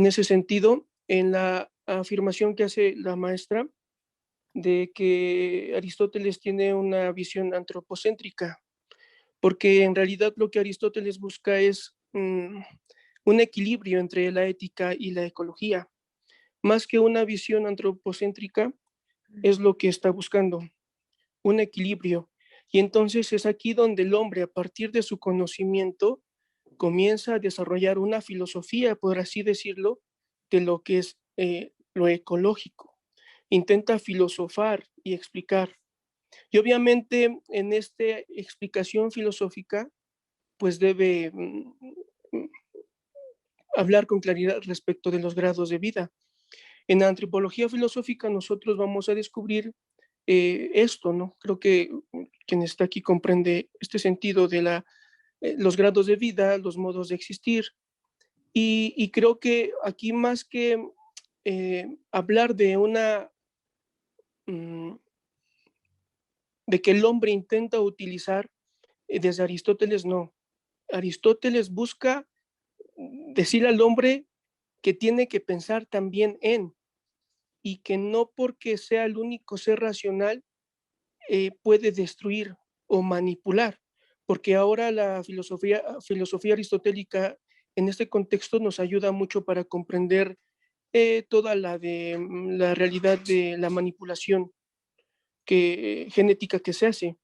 ese sentido, en la afirmación que hace la maestra de que Aristóteles tiene una visión antropocéntrica, porque en realidad lo que Aristóteles busca es un equilibrio entre la ética y la ecología. Más que una visión antropocéntrica, es lo que está buscando, un equilibrio. Y entonces es aquí donde el hombre, a partir de su conocimiento, comienza a desarrollar una filosofía, por así decirlo, de lo que es lo ecológico. Intenta filosofar y explicar. Y obviamente en esta explicación filosófica, pues debe hablar con claridad respecto de los grados de vida. En la antropología filosófica nosotros vamos a descubrir esto, ¿no? Creo que quien está aquí comprende este sentido de los grados de vida, los modos de existir, y creo que aquí más que hablar de de que el hombre intenta utilizar desde Aristóteles, no. Aristóteles busca decir al hombre que tiene que pensar también en, y que no porque sea el único ser racional puede destruir o manipular, porque ahora la filosofía aristotélica en este contexto nos ayuda mucho para comprender toda la realidad de la manipulación genética que se hace.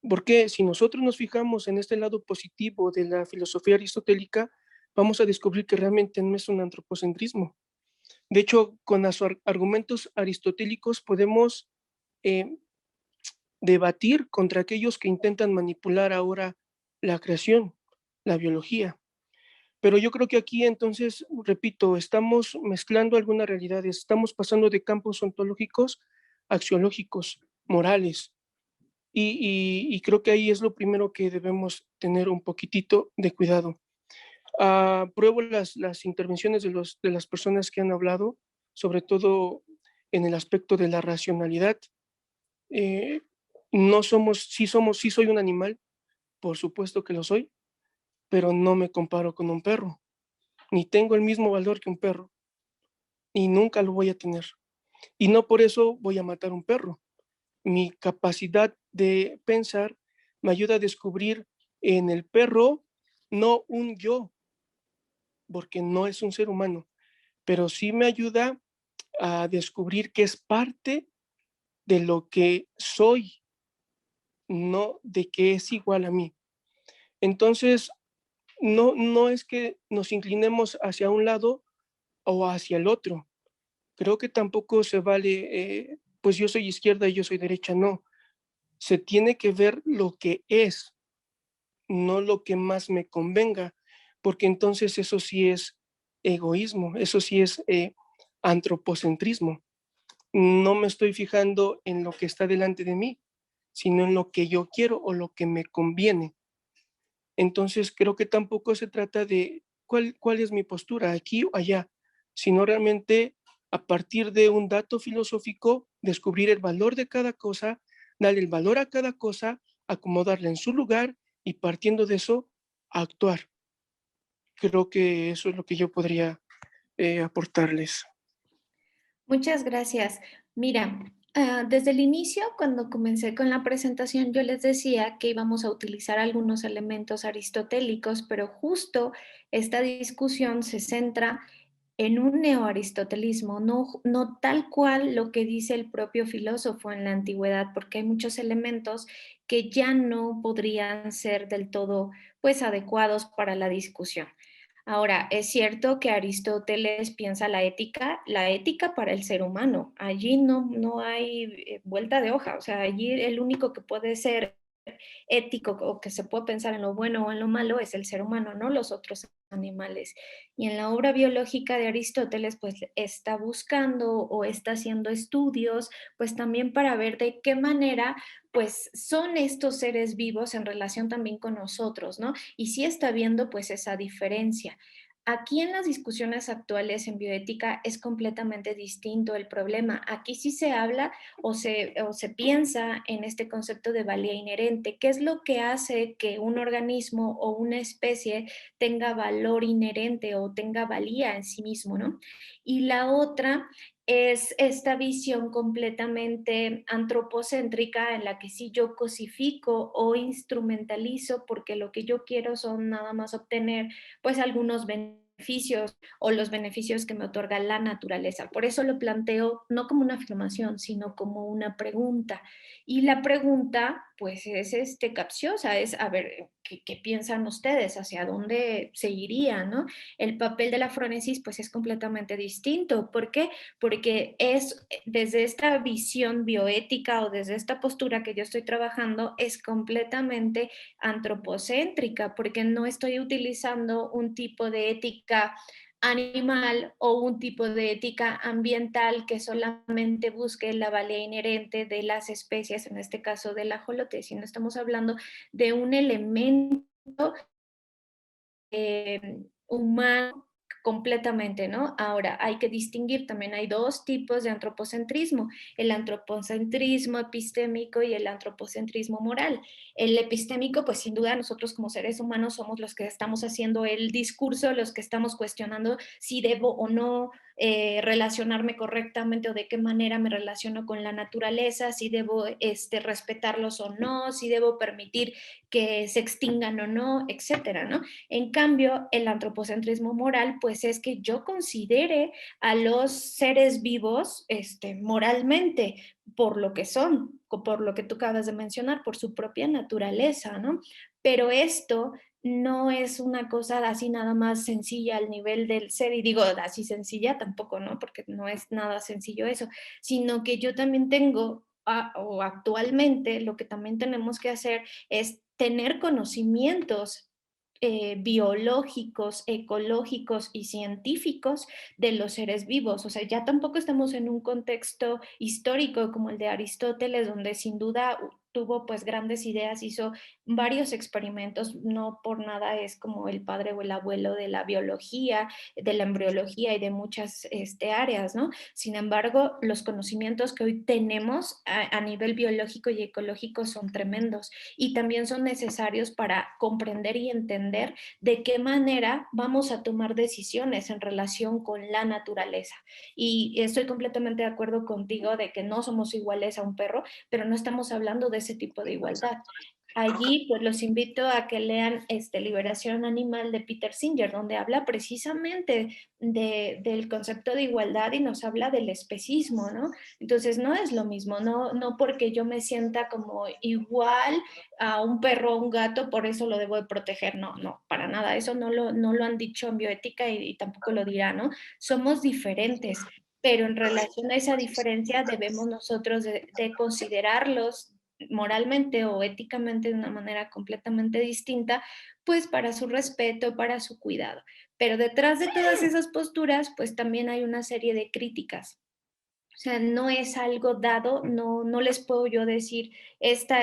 Porque si nosotros nos fijamos en este lado positivo de la filosofía aristotélica, vamos a descubrir que realmente no es un antropocentrismo. De hecho, con los argumentos aristotélicos podemos debatir contra aquellos que intentan manipular ahora la creación, la biología. Pero yo creo que aquí entonces, repito, estamos mezclando algunas realidades, estamos pasando de campos ontológicos a axiológicos, morales. Y creo que ahí es lo primero que debemos tener un poquitito de cuidado. Apruebo las intervenciones de las personas que han hablado, sobre todo en el aspecto de la racionalidad. No somos, sí soy un animal, por supuesto que lo soy, pero no me comparo con un perro, ni tengo el mismo valor que un perro, y nunca lo voy a tener. Y no por eso voy a matar un perro. Mi capacidad de pensar me ayuda a descubrir en el perro no un yo, porque no es un ser humano, pero sí me ayuda a descubrir que es parte de lo que soy, no de que es igual a mí. Entonces, no es que nos inclinemos hacia un lado o hacia el otro. Creo que tampoco se vale, pues yo soy izquierda y yo soy derecha, no. Se tiene que ver lo que es, no lo que más me convenga, porque entonces eso sí es egoísmo, eso sí es antropocentrismo. No me estoy fijando en lo que está delante de mí, sino en lo que yo quiero o lo que me conviene. Entonces creo que tampoco se trata de cuál es mi postura, aquí o allá, sino realmente a partir de un dato filosófico, descubrir el valor de cada cosa, darle el valor a cada cosa, acomodarla en su lugar y partiendo de eso, actuar. Creo que eso es lo que yo podría aportarles. Muchas gracias. Mira, desde el inicio, cuando comencé con la presentación, yo les decía que íbamos a utilizar algunos elementos aristotélicos, pero justo esta discusión se centra en un neoaristotelismo, no tal cual lo que dice el propio filósofo en la antigüedad, porque hay muchos elementos que ya no podrían ser del todo pues adecuados para la discusión. Ahora, es cierto que Aristóteles piensa la ética para el ser humano. Allí no hay vuelta de hoja, o sea, allí el único que puede ser ético o que se puede pensar en lo bueno o en lo malo es el ser humano, no los otros animales. Y en la obra biológica de Aristóteles, pues está buscando o está haciendo estudios, pues también para ver de qué manera, pues son estos seres vivos en relación también con nosotros, ¿no? Y sí está viendo pues esa diferencia. Aquí en las discusiones actuales en bioética es completamente distinto el problema. Aquí sí se habla o se piensa en este concepto de valía inherente. ¿Qué es lo que hace que un organismo o una especie tenga valor inherente o tenga valía en sí mismo, ¿no? Y la otra es esta visión completamente antropocéntrica en la que sí yo cosifico o instrumentalizo porque lo que yo quiero son nada más obtener pues algunos beneficios o los beneficios que me otorga la naturaleza. Por eso lo planteo no como una afirmación, sino como una pregunta. Y la pregunta, pues, es capciosa, es, a ver, ¿qué piensan ustedes? ¿Hacia dónde se iría, no? El papel de la frónesis, pues, es completamente distinto. ¿Por qué? Porque es desde esta visión bioética o desde esta postura que yo estoy trabajando, es completamente antropocéntrica, porque no estoy utilizando un tipo de ética animal o un tipo de ética ambiental que solamente busque la valía inherente de las especies, en este caso del ajolote, sino estamos hablando de un elemento humano completamente, ¿no? Ahora, hay que distinguir, también hay dos tipos de antropocentrismo, el antropocentrismo epistémico y el antropocentrismo moral. El epistémico, pues sin duda nosotros como seres humanos somos los que estamos haciendo el discurso, los que estamos cuestionando si debo o no relacionarme correctamente o de qué manera me relaciono con la naturaleza, si debo respetarlos o no, si debo permitir que se extingan o no, etcétera, ¿no? En cambio, el antropocentrismo moral, pues es que yo considere a los seres vivos moralmente por lo que son, por lo que tú acabas de mencionar, por su propia naturaleza, ¿no? Pero esto no es una cosa así nada más sencilla al nivel del ser, y digo así sencilla tampoco, ¿no? Porque no es nada sencillo eso, sino que yo también tengo, o actualmente lo que también tenemos que hacer es tener conocimientos biológicos, ecológicos y científicos de los seres vivos. O sea, ya tampoco estamos en un contexto histórico como el de Aristóteles, donde sin duda tuvo pues grandes ideas, hizo varios experimentos, no por nada es como el padre o el abuelo de la biología, de la embriología y de muchas áreas, ¿no? Sin embargo, los conocimientos que hoy tenemos a nivel biológico y ecológico son tremendos y también son necesarios para comprender y entender de qué manera vamos a tomar decisiones en relación con la naturaleza. Y estoy completamente de acuerdo contigo de que no somos iguales a un perro, pero no estamos hablando de ese tipo de igualdad. Allí, pues los invito a que lean Liberación Animal de Peter Singer, donde habla precisamente del concepto de igualdad y nos habla del especismo, ¿no? Entonces, no es lo mismo, no porque yo me sienta como igual a un perro o un gato, por eso lo debo de proteger, no, para nada, eso no lo han dicho en bioética y tampoco lo dirá, ¿no? Somos diferentes, pero en relación a esa diferencia debemos nosotros de considerarlos moralmente o éticamente de una manera completamente distinta, pues para su respeto, para su cuidado. Pero detrás de todas esas posturas, pues también hay una serie de críticas. O sea, no es algo dado, no les puedo yo decir, esta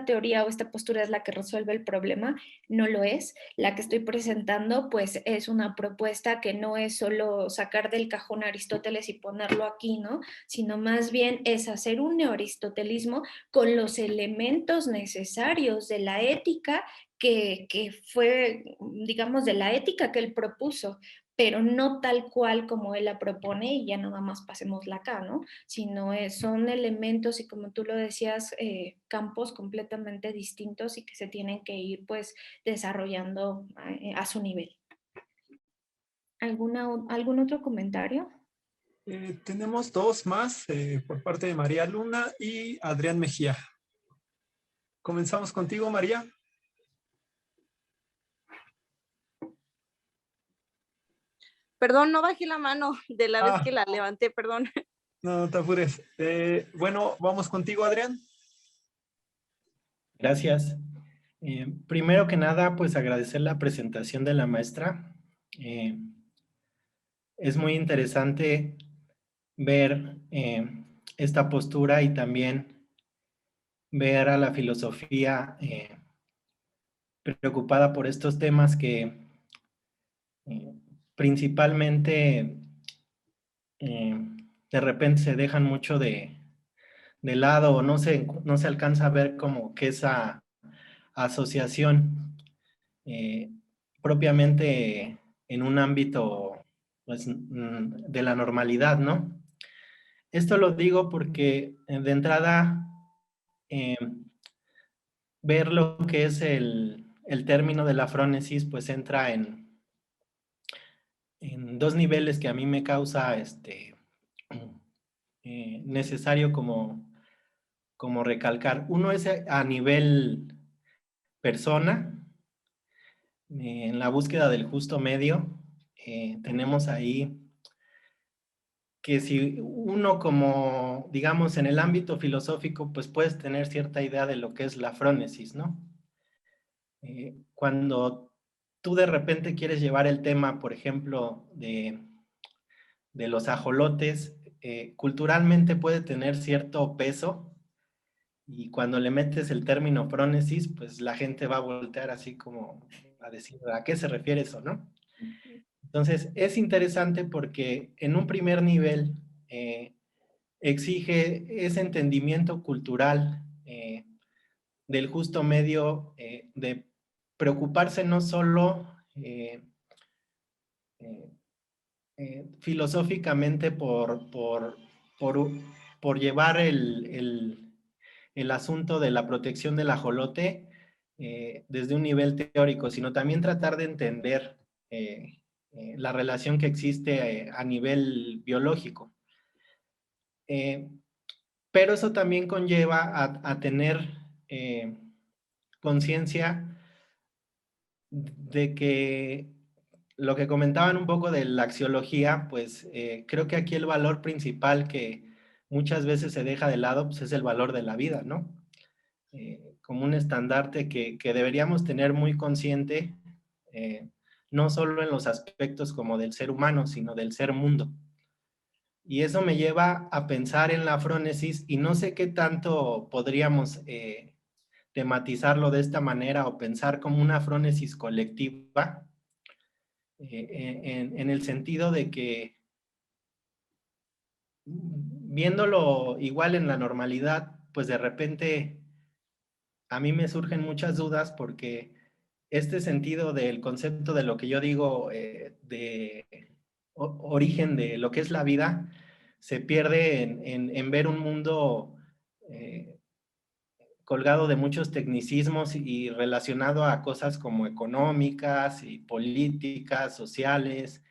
teoría o esta postura es la que resuelve el problema, no lo es. La que estoy presentando, pues es una propuesta que no es solo sacar del cajón a Aristóteles y ponerlo aquí, ¿no? Sino más bien es hacer un neoaristotelismo con los elementos necesarios de la ética que fue, digamos, de la ética que él propuso, pero no tal cual como él la propone y ya nada más pasémosla acá, ¿no? Sino son elementos y como tú lo decías, campos completamente distintos y que se tienen que ir pues desarrollando a su nivel. ¿Algún otro comentario? Tenemos dos más por parte de María Luna y Adrián Mejía. Comenzamos contigo, María. Perdón, no bajé la mano de la vez que la levanté, perdón. No te apures. Bueno, vamos contigo, Adrián. Gracias. Primero que nada, pues agradecer la presentación de la maestra. Es muy interesante ver esta postura y también ver a la filosofía preocupada por estos temas que principalmente de repente se dejan mucho de lado o no se alcanza a ver como que esa asociación propiamente en un ámbito pues, de la normalidad, ¿no? Esto lo digo porque de entrada ver lo que es el término de la frónesis pues entra en dos niveles que a mí me causa necesario como recalcar. Uno es a nivel persona, en la búsqueda del justo medio, tenemos ahí que si uno como, digamos, en el ámbito filosófico, pues puedes tener cierta idea de lo que es la frónesis, ¿no? Cuando tú de repente quieres llevar el tema, por ejemplo, de los ajolotes, culturalmente puede tener cierto peso, y cuando le metes el término frónesis, pues la gente va a voltear así como a decir, ¿a qué se refiere eso, no? Entonces, es interesante porque en un primer nivel exige ese entendimiento cultural del justo medio, de preocuparse no solo filosóficamente por llevar el asunto de la protección del ajolote desde un nivel teórico, sino también tratar de entender la relación que existe a nivel biológico. Pero eso también conlleva a tener conciencia de que lo que comentaban un poco de la axiología, pues creo que aquí el valor principal que muchas veces se deja de lado, pues es el valor de la vida, ¿no? Como un estandarte que deberíamos tener muy consciente, no solo en los aspectos como del ser humano, sino del ser mundo. Y eso me lleva a pensar en la frónesis, y no sé qué tanto podríamos tematizarlo de esta manera o pensar como una frónesis colectiva, en el sentido de que viéndolo igual en la normalidad, pues de repente a mí me surgen muchas dudas porque este sentido del concepto de lo que yo digo de origen de lo que es la vida se pierde en ver un mundo colgado de muchos tecnicismos y relacionado a cosas como económicas y políticas, sociales,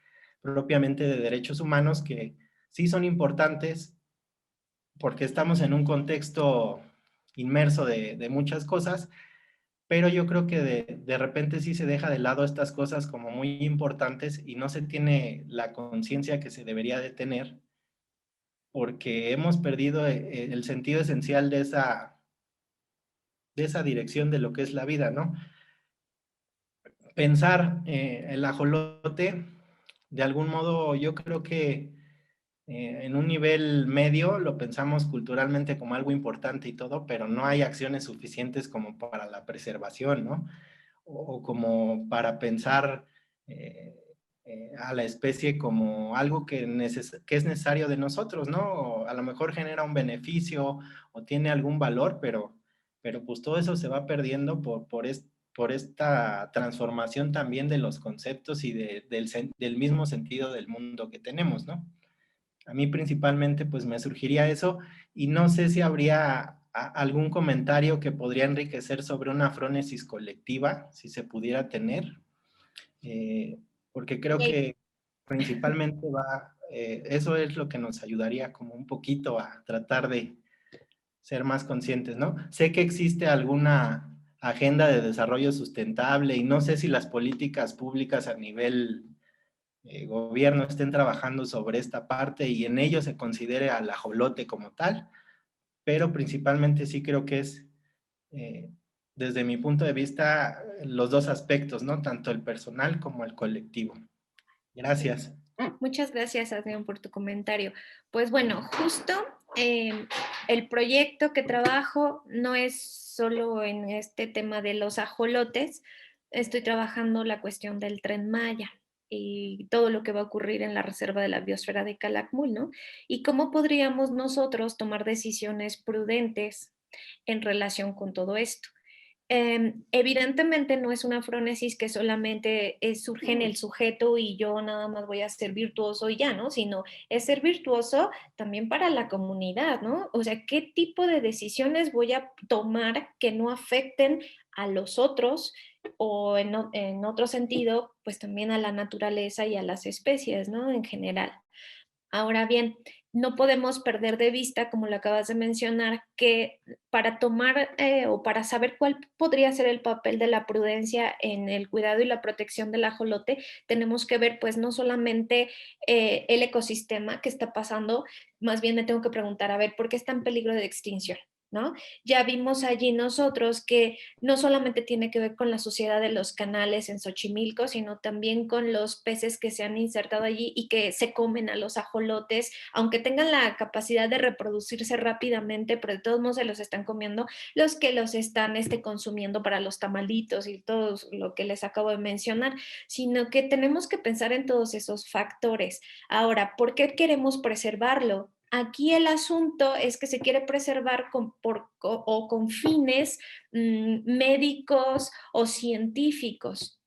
propiamente de derechos humanos, que sí son importantes porque estamos en un contexto inmerso de muchas cosas, pero yo creo que de repente sí se deja de lado estas cosas como muy importantes y no se tiene la conciencia que se debería de tener, porque hemos perdido el sentido esencial de esa dirección de lo que es la vida, ¿no? Pensar el ajolote, de algún modo yo creo que en un nivel medio lo pensamos culturalmente como algo importante y todo, pero no hay acciones suficientes como para la preservación, ¿no? O como para pensar a la especie como algo que es necesario de nosotros, ¿no? O a lo mejor genera un beneficio o tiene algún valor, pero pues todo eso se va perdiendo por esta transformación también de los conceptos y del mismo sentido del mundo que tenemos, ¿no? A mí principalmente pues me surgiría eso, y no sé si habría algún comentario que podría enriquecer sobre una frónesis colectiva, si se pudiera tener, porque creo que principalmente eso es lo que nos ayudaría como un poquito a tratar de ser más conscientes, ¿no? Sé que existe alguna agenda de desarrollo sustentable y no sé si las políticas públicas a nivel gobierno estén trabajando sobre esta parte y en ello se considere al ajolote como tal, pero principalmente sí creo que es, desde mi punto de vista, los dos aspectos, ¿no? Tanto el personal como el colectivo. Gracias. Muchas gracias, Adrián, por tu comentario. Pues bueno, justo el proyecto que trabajo no es solo en este tema de los ajolotes, estoy trabajando la cuestión del Tren Maya y todo lo que va a ocurrir en la Reserva de la Biosfera de Calakmul, ¿no? Y cómo podríamos nosotros tomar decisiones prudentes en relación con todo esto. Evidentemente no es una frónesis que solamente surge en el sujeto y yo nada más voy a ser virtuoso y ya, ¿no? Sino es ser virtuoso también para la comunidad, ¿no? O sea, ¿qué tipo de decisiones voy a tomar que no afecten a los otros o en otro sentido, pues también a la naturaleza y a las especies, ¿no? En general. Ahora bien, no podemos perder de vista, como lo acabas de mencionar, que para tomar o para saber cuál podría ser el papel de la prudencia en el cuidado y la protección del ajolote, tenemos que ver pues no solamente el ecosistema que está pasando, más bien me tengo que preguntar, a ver, ¿por qué está en peligro de extinción? ¿No? Ya vimos allí nosotros que no solamente tiene que ver con la suciedad de los canales en Xochimilco, sino también con los peces que se han insertado allí y que se comen a los ajolotes, aunque tengan la capacidad de reproducirse rápidamente, pero de todos modos se los están comiendo los que los están consumiendo para los tamalitos y todo lo que les acabo de mencionar, sino que tenemos que pensar en todos esos factores. Ahora, ¿por qué queremos preservarlo? Aquí el asunto es que se quiere preservar con fines médicos o científicos,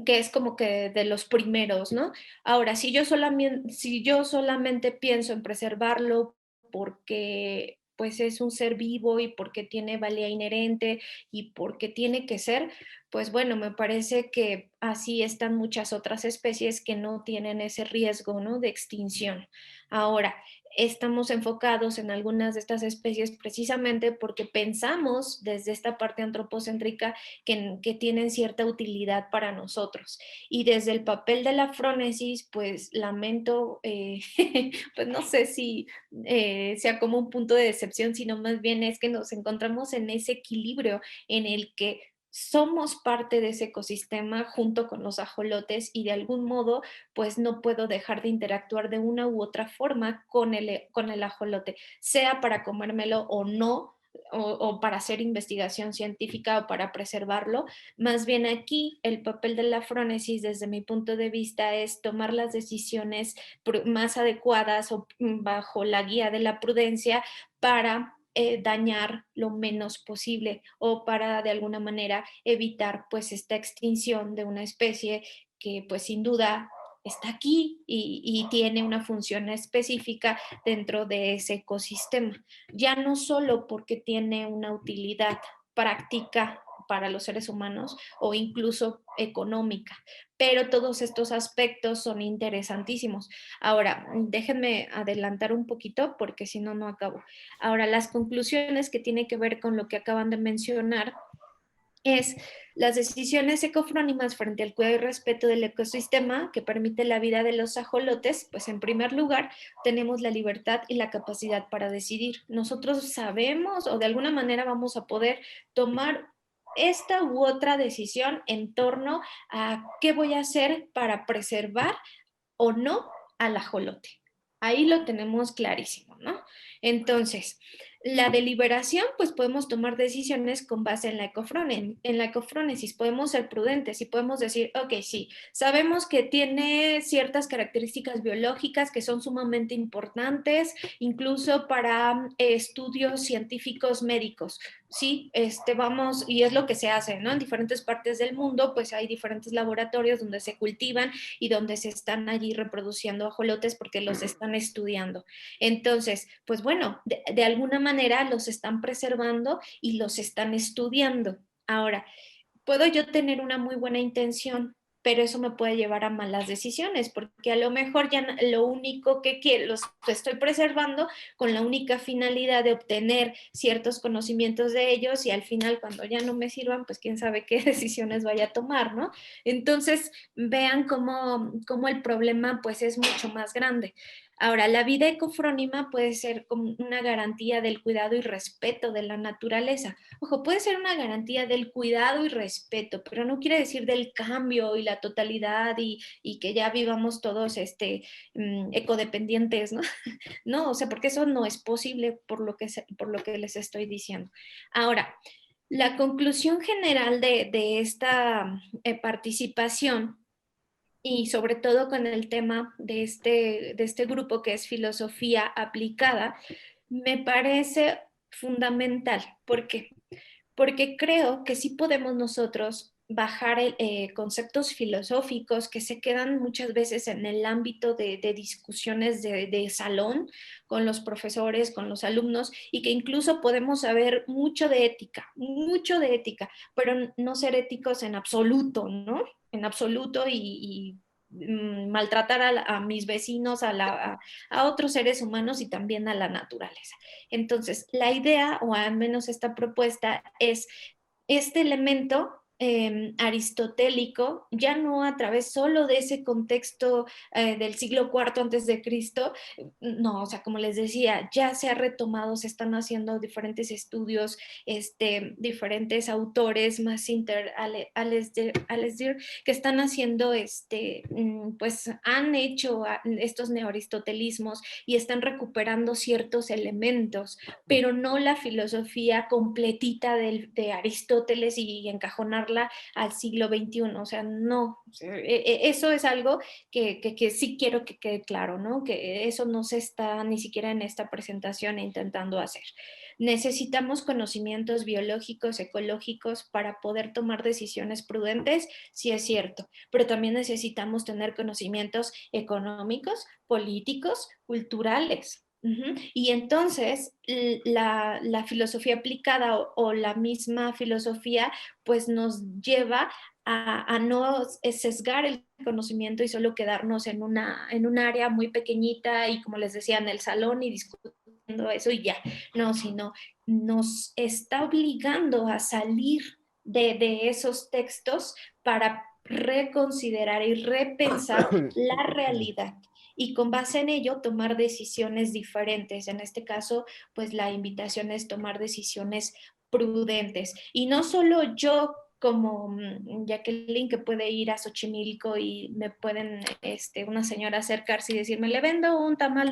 que es como que de los primeros, ¿no? Ahora, si yo solamente pienso en preservarlo porque pues es un ser vivo y porque tiene valía inherente y porque tiene que ser, pues bueno, me parece que así están muchas otras especies que no tienen ese riesgo, ¿no? De extinción. Ahora, estamos enfocados en algunas de estas especies precisamente porque pensamos desde esta parte antropocéntrica que tienen cierta utilidad para nosotros. Y desde el papel de la frónesis, pues lamento, pues no sé si sea como un punto de decepción, sino más bien es que nos encontramos en ese equilibrio en el que somos parte de ese ecosistema junto con los ajolotes y de algún modo pues no puedo dejar de interactuar de una u otra forma con el ajolote, sea para comérmelo o no, o para hacer investigación científica o para preservarlo. Más bien aquí el papel de la frónesis desde mi punto de vista es tomar las decisiones más adecuadas o bajo la guía de la prudencia para dañar lo menos posible o para de alguna manera evitar pues esta extinción de una especie que pues sin duda está aquí y tiene una función específica dentro de ese ecosistema. Ya no solo porque tiene una utilidad práctica para los seres humanos o incluso económica, pero todos estos aspectos son interesantísimos. Ahora, déjenme adelantar un poquito porque si no, no acabo. Ahora, las conclusiones que tienen que ver con lo que acaban de mencionar es las decisiones ecofrónimas frente al cuidado y respeto del ecosistema que permite la vida de los ajolotes, pues en primer lugar tenemos la libertad y la capacidad para decidir. Nosotros sabemos o de alguna manera vamos a poder tomar esta u otra decisión en torno a qué voy a hacer para preservar o no al ajolote. Ahí lo tenemos clarísimo, ¿no? Entonces, la deliberación, pues podemos tomar decisiones con base en la ecofrónesis, podemos ser prudentes y podemos decir, ok, sí, sabemos que tiene ciertas características biológicas que son sumamente importantes, incluso para estudios científicos médicos, sí, vamos, y es lo que se hace, ¿no? En diferentes partes del mundo, pues hay diferentes laboratorios donde se cultivan y donde se están allí reproduciendo ajolotes porque los están estudiando. Entonces, pues bueno, de alguna manera los están preservando y los están estudiando. Ahora, puedo yo tener una muy buena intención, pero eso me puede llevar a malas decisiones, porque a lo mejor ya lo único que quiero, los estoy preservando con la única finalidad de obtener ciertos conocimientos de ellos, y al final cuando ya no me sirvan, pues quién sabe qué decisiones vaya a tomar, ¿no? Entonces, vean cómo el problema pues es mucho más grande. Ahora, la vida ecofrónima puede ser como una garantía del cuidado y respeto de la naturaleza. Ojo, puede ser una garantía del cuidado y respeto, pero no quiere decir del cambio y la totalidad y que ya vivamos todos ecodependientes, ¿no? No, o sea, porque eso no es posible por lo que les estoy diciendo. Ahora, la conclusión general de esta participación, y sobre todo con el tema de este grupo que es filosofía aplicada, me parece fundamental. ¿Por qué? Porque creo que sí podemos nosotros bajar conceptos filosóficos que se quedan muchas veces en el ámbito de discusiones de salón con los profesores, con los alumnos, y que incluso podemos saber mucho de ética, pero no ser éticos en absoluto, ¿no? En absoluto y maltratar a mis vecinos, a otros seres humanos y también a la naturaleza. Entonces, la idea, o al menos esta propuesta, es este elemento aristotélico, ya no a través solo de ese contexto del siglo IV antes de Cristo, no, o sea, como les decía, ya se ha retomado, se están haciendo diferentes estudios, diferentes autores, Massinter, Alasdair, que están haciendo, pues han hecho estos neoaristotelismos y están recuperando ciertos elementos, pero no la filosofía completita de Aristóteles y encajonarla al siglo XXI, o sea, no, eso es algo que sí quiero que quede claro, ¿no? Que eso no se está ni siquiera en esta presentación intentando hacer. Necesitamos conocimientos biológicos, ecológicos para poder tomar decisiones prudentes, sí es cierto, pero también necesitamos tener conocimientos económicos, políticos, culturales. Y entonces la filosofía aplicada o la misma filosofía pues nos lleva a no sesgar el conocimiento y solo quedarnos en un área muy pequeñita y, como les decía, en el salón y discutiendo eso y ya. No, sino nos está obligando a salir de esos textos para reconsiderar y repensar la realidad y con base en ello tomar decisiones diferentes. En este caso, pues la invitación es tomar decisiones prudentes. Y no solo yo como Jacqueline, que puede ir a Xochimilco y me pueden, una señora acercarse y decirme, le vendo un tamal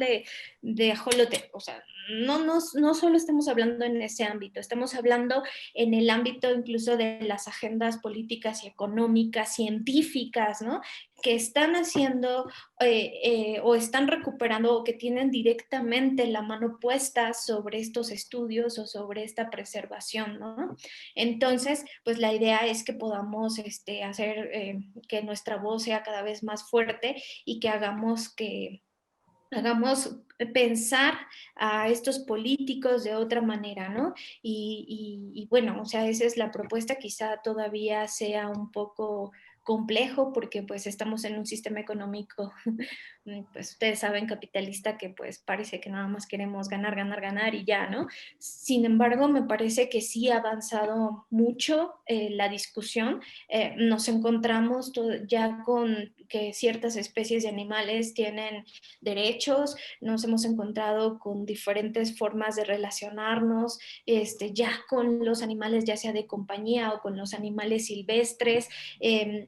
de ajolote. O sea, no solo estamos hablando en ese ámbito, estamos hablando en el ámbito incluso de las agendas políticas y económicas, científicas, ¿no? Que están haciendo o están recuperando o que tienen directamente la mano puesta sobre estos estudios o sobre esta preservación, ¿no? Entonces, pues la idea es que podamos hacer que nuestra voz sea cada vez más fuerte y que hagamos pensar a estos políticos de otra manera, ¿no? Y bueno, o sea, esa es la propuesta, quizá todavía sea un poco complejo porque pues estamos en un sistema económico, pues ustedes saben, capitalista, que pues parece que nada más queremos ganar, ganar, ganar y ya, ¿no? Sin embargo, me parece que sí ha avanzado mucho la discusión. Nos encontramos ya con que ciertas especies de animales tienen derechos, nos hemos encontrado con diferentes formas de relacionarnos, ya con los animales, ya sea de compañía o con los animales silvestres.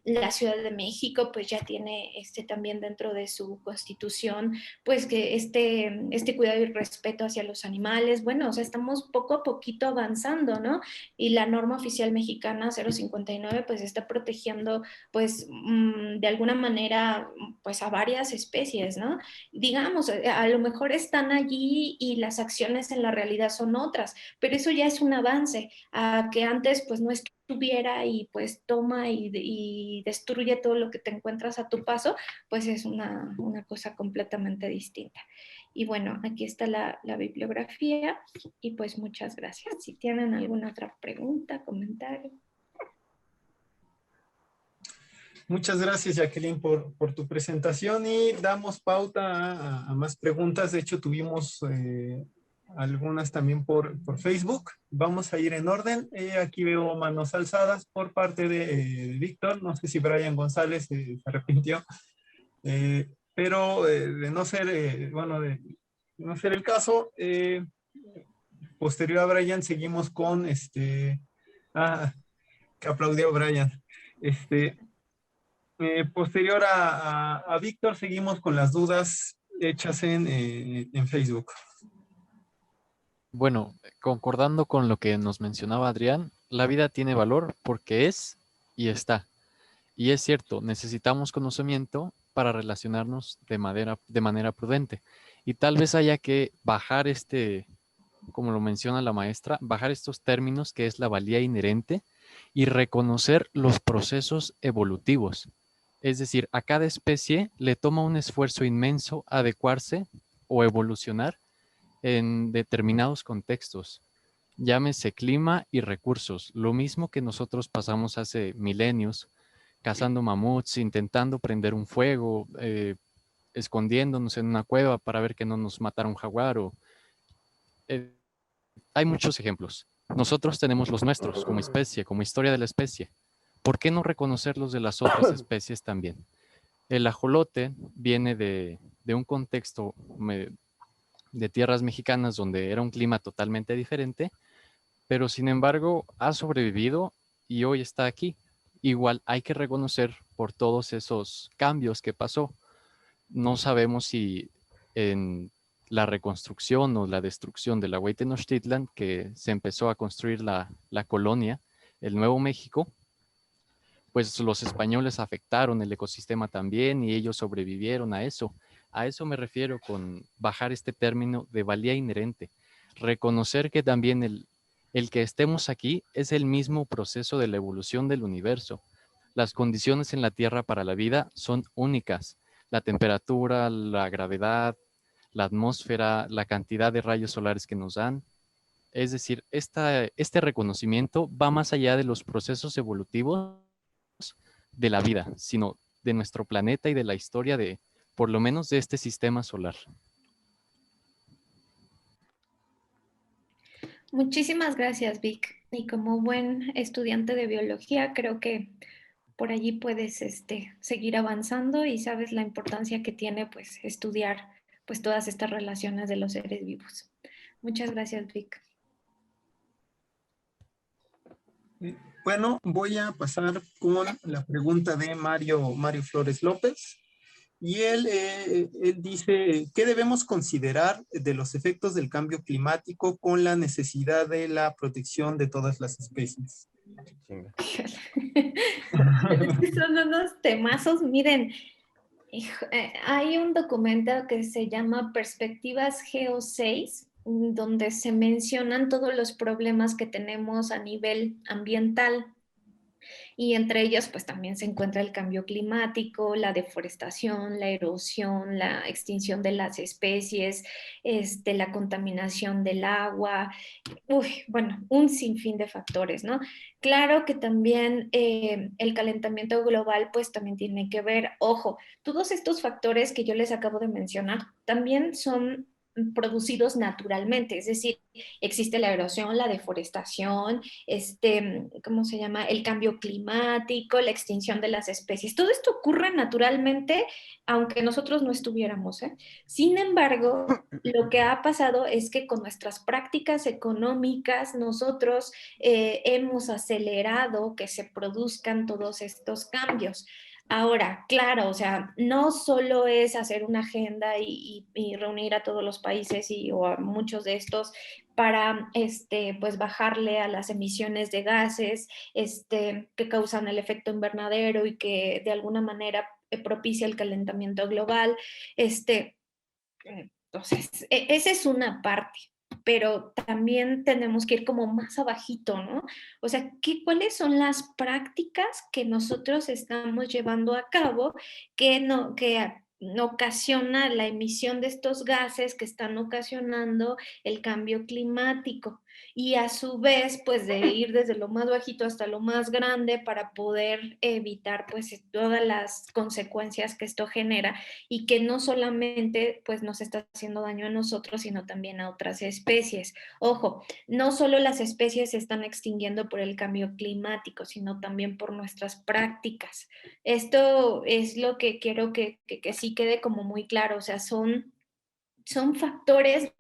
La Ciudad de México pues ya tiene también dentro de su constitución pues que este cuidado y respeto hacia los animales. Bueno, o sea, estamos poco a poquito avanzando, ¿no? Y la norma oficial mexicana 059 pues está protegiendo pues de alguna manera pues a varias especies, ¿no? Digamos, a lo mejor están allí y las acciones en la realidad son otras, pero eso ya es un avance a que antes pues no estuviera y pues toma y destruye todo lo que te encuentras a tu paso, pues es una cosa completamente distinta. Y bueno, aquí está la bibliografía y pues muchas gracias. Si tienen alguna otra pregunta, comentario. Muchas gracias, Jacqueline, por tu presentación y damos pauta a más preguntas. De hecho, tuvimos algunas también por Facebook. Vamos a ir en orden. Aquí veo manos alzadas por parte de Víctor. No sé si Brian González se arrepintió. Pero de no ser, bueno, de no ser el caso, posterior a Brian seguimos con que aplaudió Brian. Posterior a Víctor, seguimos con las dudas hechas en Facebook. Bueno, concordando con lo que nos mencionaba Adrián, la vida tiene valor porque es y está. Y es cierto, necesitamos conocimiento para relacionarnos de manera prudente. Y tal vez haya que bajar como lo menciona la maestra, bajar estos términos que es la valía inherente y reconocer los procesos evolutivos. Es decir, a cada especie le toma un esfuerzo inmenso adecuarse o evolucionar en determinados contextos. Llámese clima y recursos, lo mismo que nosotros pasamos hace milenios, cazando mamuts, intentando prender un fuego, escondiéndonos en una cueva para ver que no nos matara un jaguar. Hay muchos ejemplos. Nosotros tenemos los nuestros como especie, como historia de la especie. ¿Por qué no reconocer los de las otras especies también? El ajolote viene de un contexto de tierras mexicanas donde era un clima totalmente diferente, pero sin embargo ha sobrevivido y hoy está aquí. Igual hay que reconocer por todos esos cambios que pasó. No sabemos si en la reconstrucción o la destrucción de la Tenochtitlan, que se empezó a construir la colonia, el Nuevo México, pues los españoles afectaron el ecosistema también y ellos sobrevivieron a eso. A eso me refiero con bajar este término de valía inherente. Reconocer que también el que estemos aquí es el mismo proceso de la evolución del universo. Las condiciones en la Tierra para la vida son únicas. La temperatura, la gravedad, la atmósfera, la cantidad de rayos solares que nos dan. Es decir, este reconocimiento va más allá de los procesos evolutivos de la vida, sino de nuestro planeta y de la historia de, por lo menos, de este sistema solar. Muchísimas gracias, Vic. Y como buen estudiante de biología, creo que por allí puedes seguir avanzando y sabes la importancia que tiene pues estudiar pues todas estas relaciones de los seres vivos. Muchas gracias, Vic. Bueno, voy a pasar con la pregunta de Mario Flores López. Y él dice, ¿qué debemos considerar de los efectos del cambio climático con la necesidad de la protección de todas las especies? Son unos temazos, miren. Hay un documento que se llama Perspectivas Geo 6, donde se mencionan todos los problemas que tenemos a nivel ambiental. Y entre ellos, pues también se encuentra el cambio climático, la deforestación, la erosión, la extinción de las especies, la contaminación del agua, bueno, un sinfín de factores, ¿no? Claro que también el calentamiento global, pues también tiene que ver, ojo, todos estos factores que yo les acabo de mencionar también son producidos naturalmente, es decir, existe la erosión, la deforestación, ¿cómo se llama? El cambio climático, la extinción de las especies. Todo esto ocurre naturalmente, aunque nosotros no estuviéramos, ¿eh? Sin embargo, lo que ha pasado es que con nuestras prácticas económicas nosotros hemos acelerado que se produzcan todos estos cambios. Ahora, claro, o sea, no solo es hacer una agenda y reunir a todos los países o a muchos de estos para pues bajarle a las emisiones de gases que causan el efecto invernadero y que de alguna manera propicia el calentamiento global. Entonces, esa es una parte, pero también tenemos que ir como más abajito, ¿no? O sea, ¿cuáles son las prácticas que nosotros estamos llevando a cabo que ocasiona la emisión de estos gases que están ocasionando el cambio climático? y a su vez, pues de ir desde lo más bajito hasta lo más grande para poder evitar pues todas las consecuencias que esto genera y que no solamente pues nos está haciendo daño a nosotros, sino también a otras especies. Ojo, no solo las especies se están extinguiendo por el cambio climático, sino también por nuestras prácticas. Esto es lo que quiero que sí quede como muy claro, o sea, son factores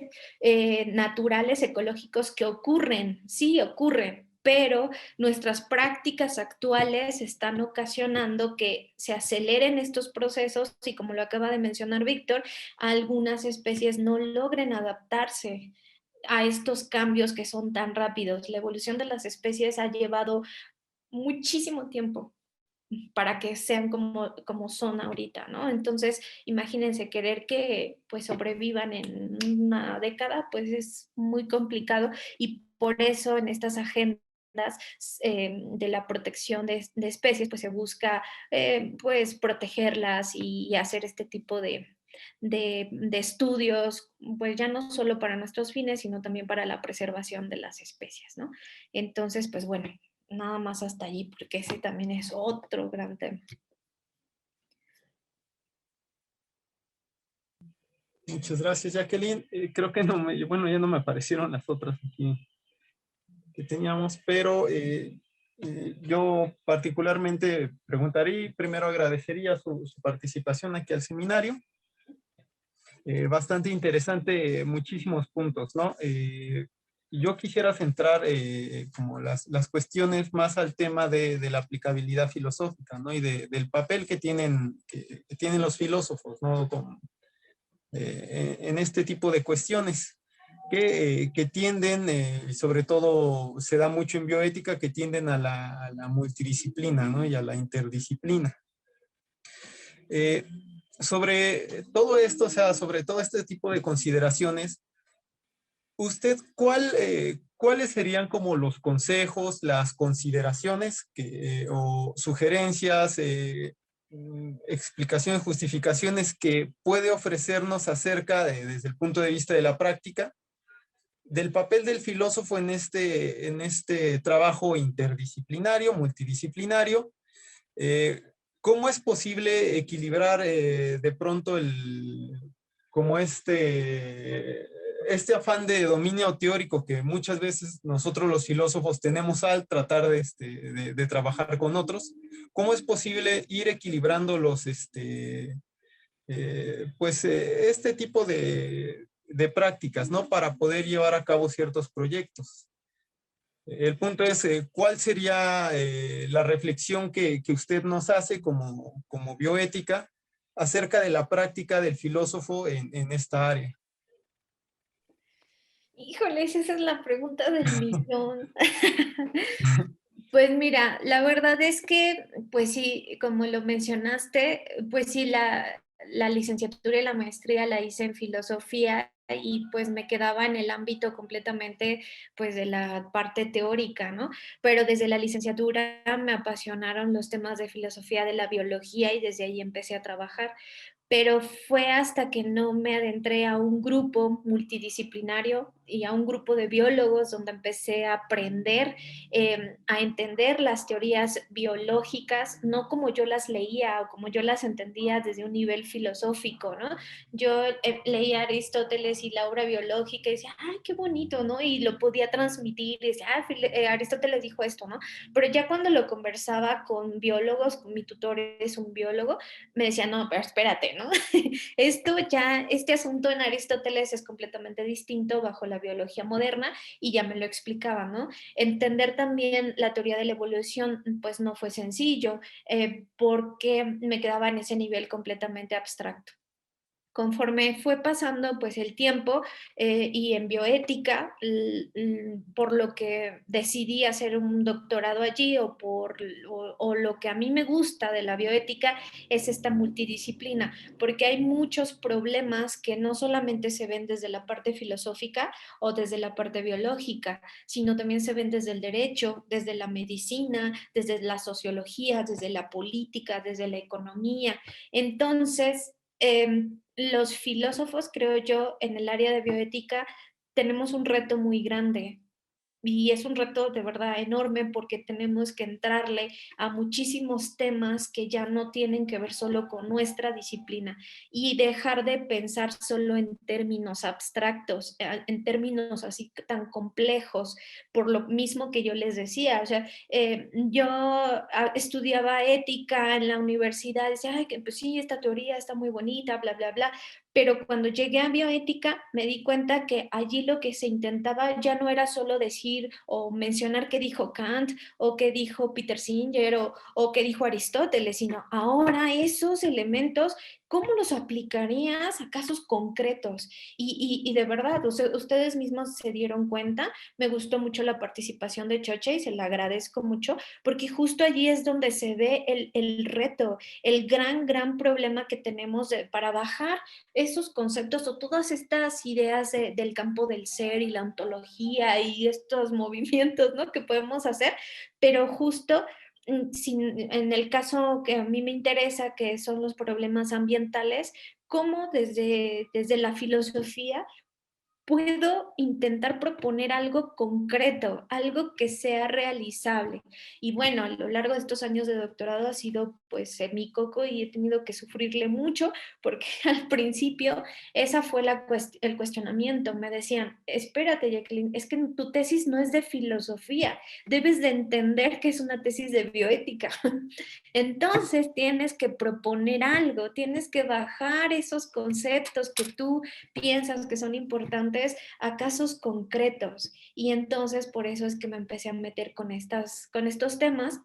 naturales, ecológicos que ocurren, sí ocurren, pero nuestras prácticas actuales están ocasionando que se aceleren estos procesos y, como lo acaba de mencionar Víctor, algunas especies no logren adaptarse a estos cambios que son tan rápidos. La evolución de las especies ha llevado muchísimo tiempo para que sean como son ahorita, ¿no? Entonces, imagínense querer que pues sobrevivan en una década, pues es muy complicado y por eso en estas agendas de la protección de especies, pues se busca pues protegerlas y hacer este tipo de estudios, pues ya no solo para nuestros fines, sino también para la preservación de las especies, ¿no? Entonces, pues bueno, nada más hasta allí, porque ese también es otro gran tema. Muchas gracias, Jacqueline. Creo que bueno, ya no me aparecieron las otras aquí que teníamos, pero yo particularmente preguntaría y primero agradecería su participación aquí al seminario. Bastante interesante, muchísimos puntos, ¿no? Yo quisiera centrar como las cuestiones más al tema de la aplicabilidad filosófica, ¿no? Y del papel que tienen los filósofos, ¿no? En este tipo de cuestiones que tienden, y sobre todo se da mucho en bioética, que tienden a la multidisciplina, ¿no? Y a la interdisciplina. Sobre todo esto, o sea, sobre todo este tipo de consideraciones, ¿usted cuáles serían como los consejos, las consideraciones o sugerencias, explicaciones, justificaciones que puede ofrecernos acerca desde el punto de vista de la práctica, del papel del filósofo en este trabajo interdisciplinario, multidisciplinario? ¿Cómo es posible equilibrar de pronto como este afán de dominio teórico que muchas veces nosotros los filósofos tenemos al tratar de trabajar con otros? ¿Cómo es posible ir equilibrando este tipo de prácticas, ¿no? Para poder llevar a cabo ciertos proyectos. El punto es, ¿cuál sería la reflexión que usted nos hace como bioética acerca de la práctica del filósofo en esta área? Híjoles, esa es la pregunta del millón. Pues mira, la verdad es que, pues sí, como lo mencionaste, pues sí, la licenciatura y la maestría la hice en filosofía y pues me quedaba en el ámbito completamente pues de la parte teórica, ¿no? Pero desde la licenciatura me apasionaron los temas de filosofía de la biología y desde ahí empecé a trabajar, pero fue hasta que no me adentré a un grupo multidisciplinario y a un grupo de biólogos donde empecé a aprender, a entender las teorías biológicas, no como yo las leía o como yo las entendía desde un nivel filosófico, ¿no? Yo leía Aristóteles y la obra biológica y decía, ¡ay, qué bonito!, ¿no? Y lo podía transmitir y decía, Aristóteles dijo esto, ¿no? Pero ya cuando lo conversaba con biólogos, con mi tutor es un biólogo, me decía, no, pero espérate, ¿no? Este asunto en Aristóteles es completamente distinto bajo la biología moderna y ya me lo explicaba, ¿no? Entender también la teoría de la evolución, pues no fue sencillo, porque me quedaba en ese nivel completamente abstracto. Conforme fue pasando pues el tiempo y en bioética, por lo que decidí hacer un doctorado allí o lo que a mí me gusta de la bioética es esta multidisciplina, porque hay muchos problemas que no solamente se ven desde la parte filosófica o desde la parte biológica, sino también se ven desde el derecho, desde la medicina, desde la sociología, desde la política, desde la economía. Entonces, los filósofos, creo yo, en el área de bioética, tenemos un reto muy grande, Y es un reto de verdad enorme porque tenemos que entrarle a muchísimos temas que ya no tienen que ver solo con nuestra disciplina y dejar de pensar solo en términos abstractos, en términos así tan complejos, por lo mismo que yo les decía. O sea, yo estudiaba ética en la universidad, decía, ay, que pues sí, esta teoría está muy bonita, bla, bla, bla, pero cuando llegué a bioética me di cuenta que allí lo que se intentaba ya no era solo decir o mencionar qué dijo Kant o qué dijo Peter Singer o qué dijo Aristóteles, sino ahora esos elementos, ¿cómo los aplicarías a casos concretos? Y de verdad, ustedes mismos se dieron cuenta, me gustó mucho la participación de Choche y se la agradezco mucho, porque justo allí es donde se ve el reto, el gran problema que tenemos para bajar esos conceptos o todas estas ideas del campo del ser y la ontología y estos movimientos, ¿no?, que podemos hacer, pero justo en el caso que a mí me interesa, que son los problemas ambientales, cómo desde la filosofía puedo intentar proponer algo concreto, algo que sea realizable. Y bueno, a lo largo de estos años de doctorado ha sido pues mi coco y he tenido que sufrirle mucho porque al principio esa fue el cuestionamiento. Me decían, espérate, Jacqueline, es que tu tesis no es de filosofía, debes de entender que es una tesis de bioética. Entonces tienes que proponer algo, tienes que bajar esos conceptos que tú piensas que son importantes a casos concretos. Y entonces por eso es que me empecé a meter con estos temas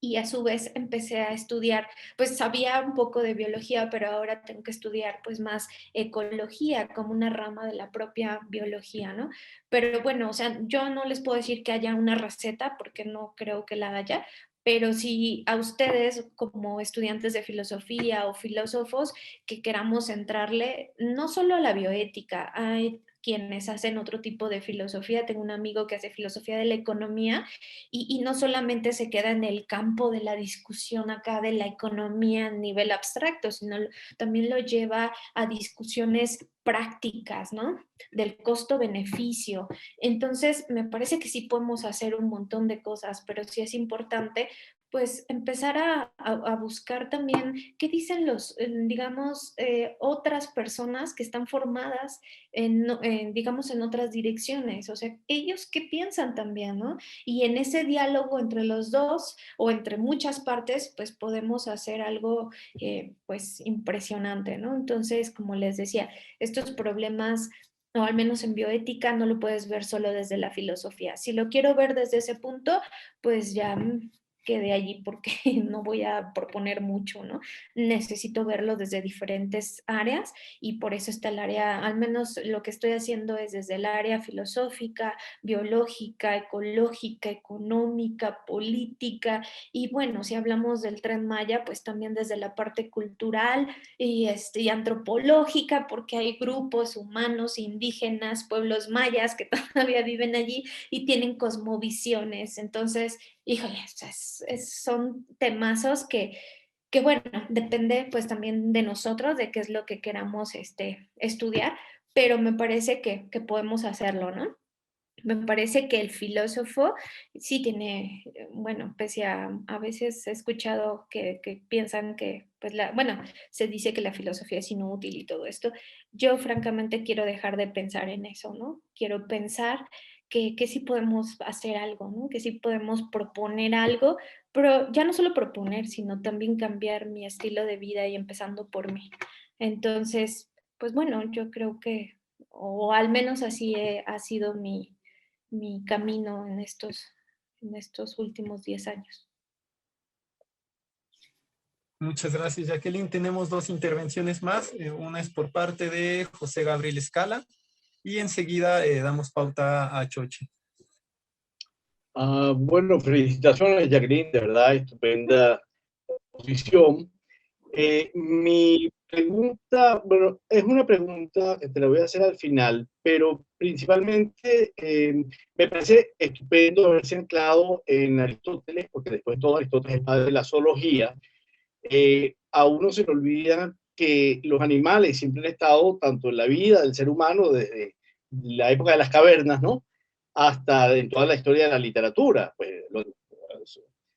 y a su vez empecé a estudiar, pues sabía un poco de biología, pero ahora tengo que estudiar pues más ecología como una rama de la propia biología, ¿no? Pero bueno, o sea, yo no les puedo decir que haya una receta porque no creo que la haya, pero si a ustedes como estudiantes de filosofía o filósofos que queramos entrarle no solo a la bioética, hay quienes hacen otro tipo de filosofía. Tengo un amigo que hace filosofía de la economía y no solamente se queda en el campo de la discusión acá de la economía a nivel abstracto, sino también lo lleva a discusiones prácticas, ¿no? Del costo-beneficio. Entonces, me parece que sí podemos hacer un montón de cosas, pero sí es importante pues empezar a buscar también qué dicen digamos, otras personas que están formadas digamos, en otras direcciones. O sea, ellos qué piensan también, ¿no? Y en ese diálogo entre los dos o entre muchas partes, pues podemos hacer algo pues impresionante, ¿no? Entonces, como les decía, estos problemas, o al menos en bioética, no lo puedes ver solo desde la filosofía. Si lo quiero ver desde ese punto, pues ya quedé allí porque no voy a proponer mucho, ¿no? Necesito verlo desde diferentes áreas y por eso está el área, al menos lo que estoy haciendo es desde el área filosófica, biológica, ecológica, económica, política y bueno, si hablamos del Tren Maya, pues también desde la parte cultural y antropológica, porque hay grupos humanos, indígenas, pueblos mayas que todavía viven allí y tienen cosmovisiones. Entonces, híjole, son temazos que bueno, depende pues también de nosotros, de qué es lo que queramos estudiar, pero me parece que podemos hacerlo, ¿no? Me parece que el filósofo sí tiene, bueno, pese a veces he escuchado que piensan que, pues, bueno, se dice que la filosofía es inútil y todo esto. Yo francamente quiero dejar de pensar en eso, ¿no? Quiero pensar que sí podemos hacer algo, ¿no? Que sí podemos proponer algo, pero ya no solo proponer, sino también cambiar mi estilo de vida y empezando por mí. Entonces, pues bueno, yo creo que, o al menos así ha sido mi camino en estos últimos 10 años. Muchas gracias, Jacqueline. Tenemos dos intervenciones más. Una es por parte de José Gabriel Escala y enseguida damos pauta a Choche. Bueno, felicitaciones, Jacqueline, de verdad, estupenda posición. Mi pregunta, bueno, es una pregunta que te la voy a hacer al final, pero principalmente me parece estupendo haberse anclado en Aristóteles, porque después de todo Aristóteles es padre de la zoología. A uno se le olvida que los animales siempre han estado tanto en la vida del ser humano desde la época de las cavernas, ¿no?, hasta en toda la historia de la literatura. Pues,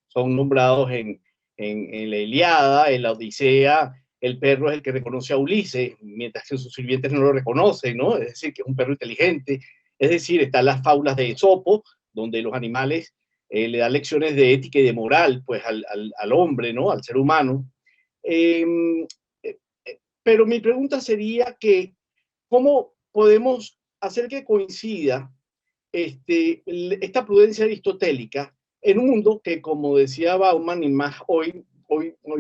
son nombrados en la Ilíada, en la Odisea. El perro es el que reconoce a Ulises, mientras que sus sirvientes no lo reconocen, ¿no? Es decir, que es un perro inteligente. Es decir, están las fábulas de Esopo, donde los animales le dan lecciones de ética y de moral, pues, al hombre, ¿no? Al ser humano. Pero mi pregunta sería que, ¿cómo podemos hacer que coincida esta prudencia aristotélica en un mundo que, como decía Bauman, y más hoy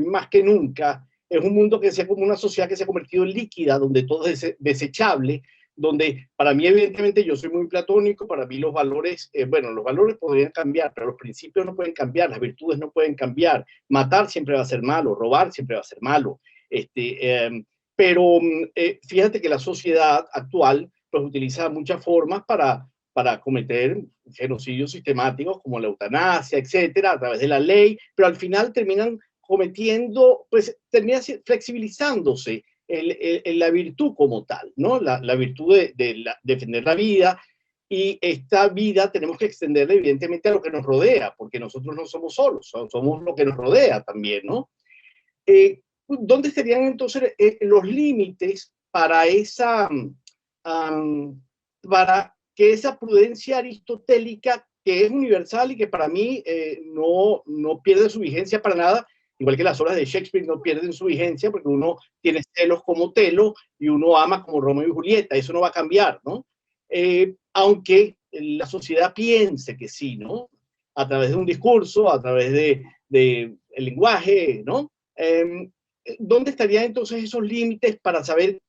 más que nunca, es un mundo que sea como una sociedad que se ha convertido en líquida, donde todo es desechable, donde para mí, evidentemente, yo soy muy platónico, para mí los valores, bueno, los valores podrían cambiar, pero los principios no pueden cambiar, las virtudes no pueden cambiar. Matar siempre va a ser malo, robar siempre va a ser malo. Pero fíjate que la sociedad actual pues utiliza muchas formas para cometer genocidios sistemáticos como la eutanasia, etcétera, a través de la ley, pero al final terminan cometiendo, pues termina flexibilizándose la virtud como tal, ¿no? La virtud de defender la vida, y esta vida tenemos que extenderla evidentemente a lo que nos rodea, porque nosotros no somos solos, somos lo que nos rodea también, ¿no? ¿Dónde estarían entonces los límites para para que esa prudencia aristotélica, que es universal y que para mí no pierde su vigencia para nada, igual que las obras de Shakespeare no pierden su vigencia, porque uno tiene celos como Telo y uno ama como Romeo y Julieta, eso no va a cambiar, ¿no? Aunque la sociedad piense que sí, ¿no? A través de un discurso, a través de el lenguaje, ¿no? ¿Dónde estarían entonces esos límites para saber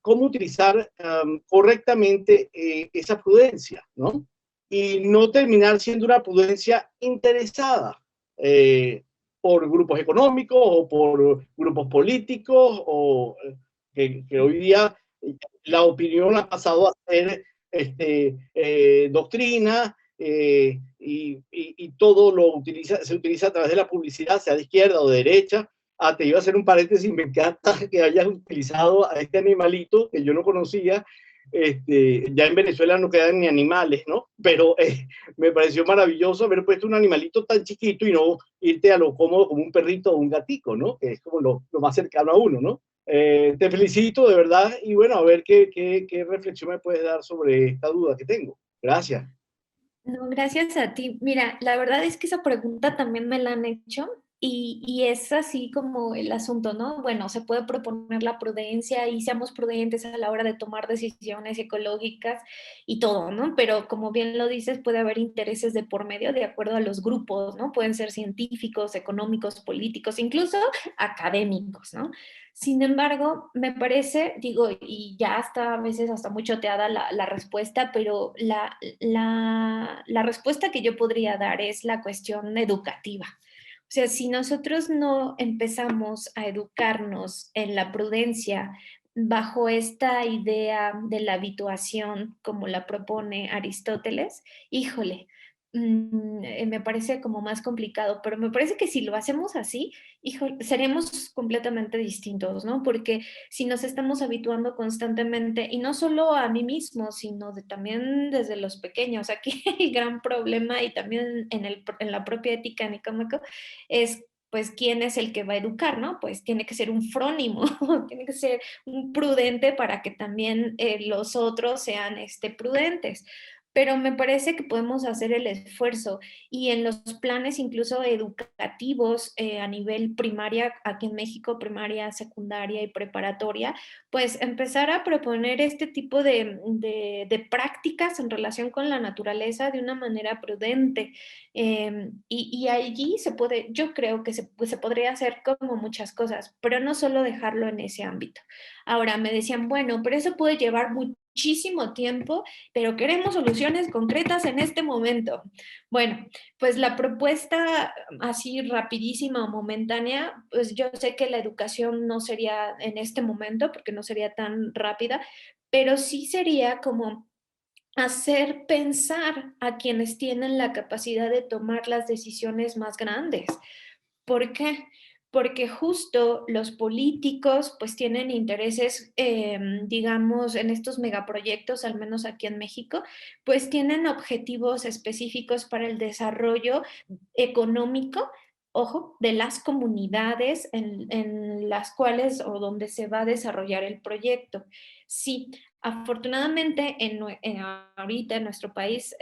cómo utilizar correctamente esa prudencia, ¿no? Y no terminar siendo una prudencia interesada por grupos económicos o por grupos políticos, o que hoy día la opinión ha pasado a ser doctrina, y todo se utiliza a través de la publicidad, sea de izquierda o de derecha. Te iba a hacer un paréntesis, me encanta que hayas utilizado a este animalito que yo no conocía. Ya en Venezuela no quedan ni animales, ¿no? Pero me pareció maravilloso haber puesto un animalito tan chiquito y no irte a lo cómodo como un perrito o un gatico, ¿no? Que es como lo más cercano a uno, ¿no? Te felicito de verdad, y bueno, a ver qué reflexión me puedes dar sobre esta duda que tengo. Gracias. No, gracias a ti. Mira, la verdad es que esa pregunta también me la han hecho y es así como el asunto, ¿no? Bueno, se puede proponer la prudencia y seamos prudentes a la hora de tomar decisiones ecológicas y todo, ¿no? Pero como bien lo dices, puede haber intereses de por medio de acuerdo a los grupos, ¿no? Pueden ser científicos, económicos, políticos, incluso académicos, ¿no? Sin embargo, me parece, digo, y ya está a veces hasta muy choteada la respuesta, pero la respuesta que yo podría dar es la cuestión educativa. O sea, si nosotros no empezamos a educarnos en la prudencia bajo esta idea de la habituación, como la propone Aristóteles, híjole, me parece como más complicado, pero me parece que si lo hacemos así, híjole, seremos completamente distintos, ¿no? Porque si nos estamos habituando constantemente, y no solo a mí mismo, sino también desde los pequeños, aquí el gran problema y también en la propia ética nicómaco es pues quién es el que va a educar, ¿no? Pues tiene que ser un frónimo, tiene que ser un prudente para que también los otros sean prudentes. Pero me parece que podemos hacer el esfuerzo y en los planes incluso educativos a nivel primaria, aquí en México, primaria, secundaria y preparatoria, pues empezar a proponer este tipo de prácticas en relación con la naturaleza de una manera prudente. Y allí se puede, yo creo que se podría hacer como muchas cosas, pero no solo dejarlo en ese ámbito. Ahora me decían, bueno, pero eso puede llevar muchísimo tiempo, pero queremos soluciones concretas en este momento. Bueno, pues la propuesta así rapidísima o momentánea, pues yo sé que la educación no sería en este momento porque no sería tan rápida, pero sí sería como hacer pensar a quienes tienen la capacidad de tomar las decisiones más grandes. ¿Por qué? porque justo los políticos pues tienen intereses, digamos, en estos megaproyectos, al menos aquí en México, pues tienen objetivos específicos para el desarrollo económico, ojo, de las comunidades en las cuales o donde se va a desarrollar el proyecto. Sí, afortunadamente ahorita en nuestro país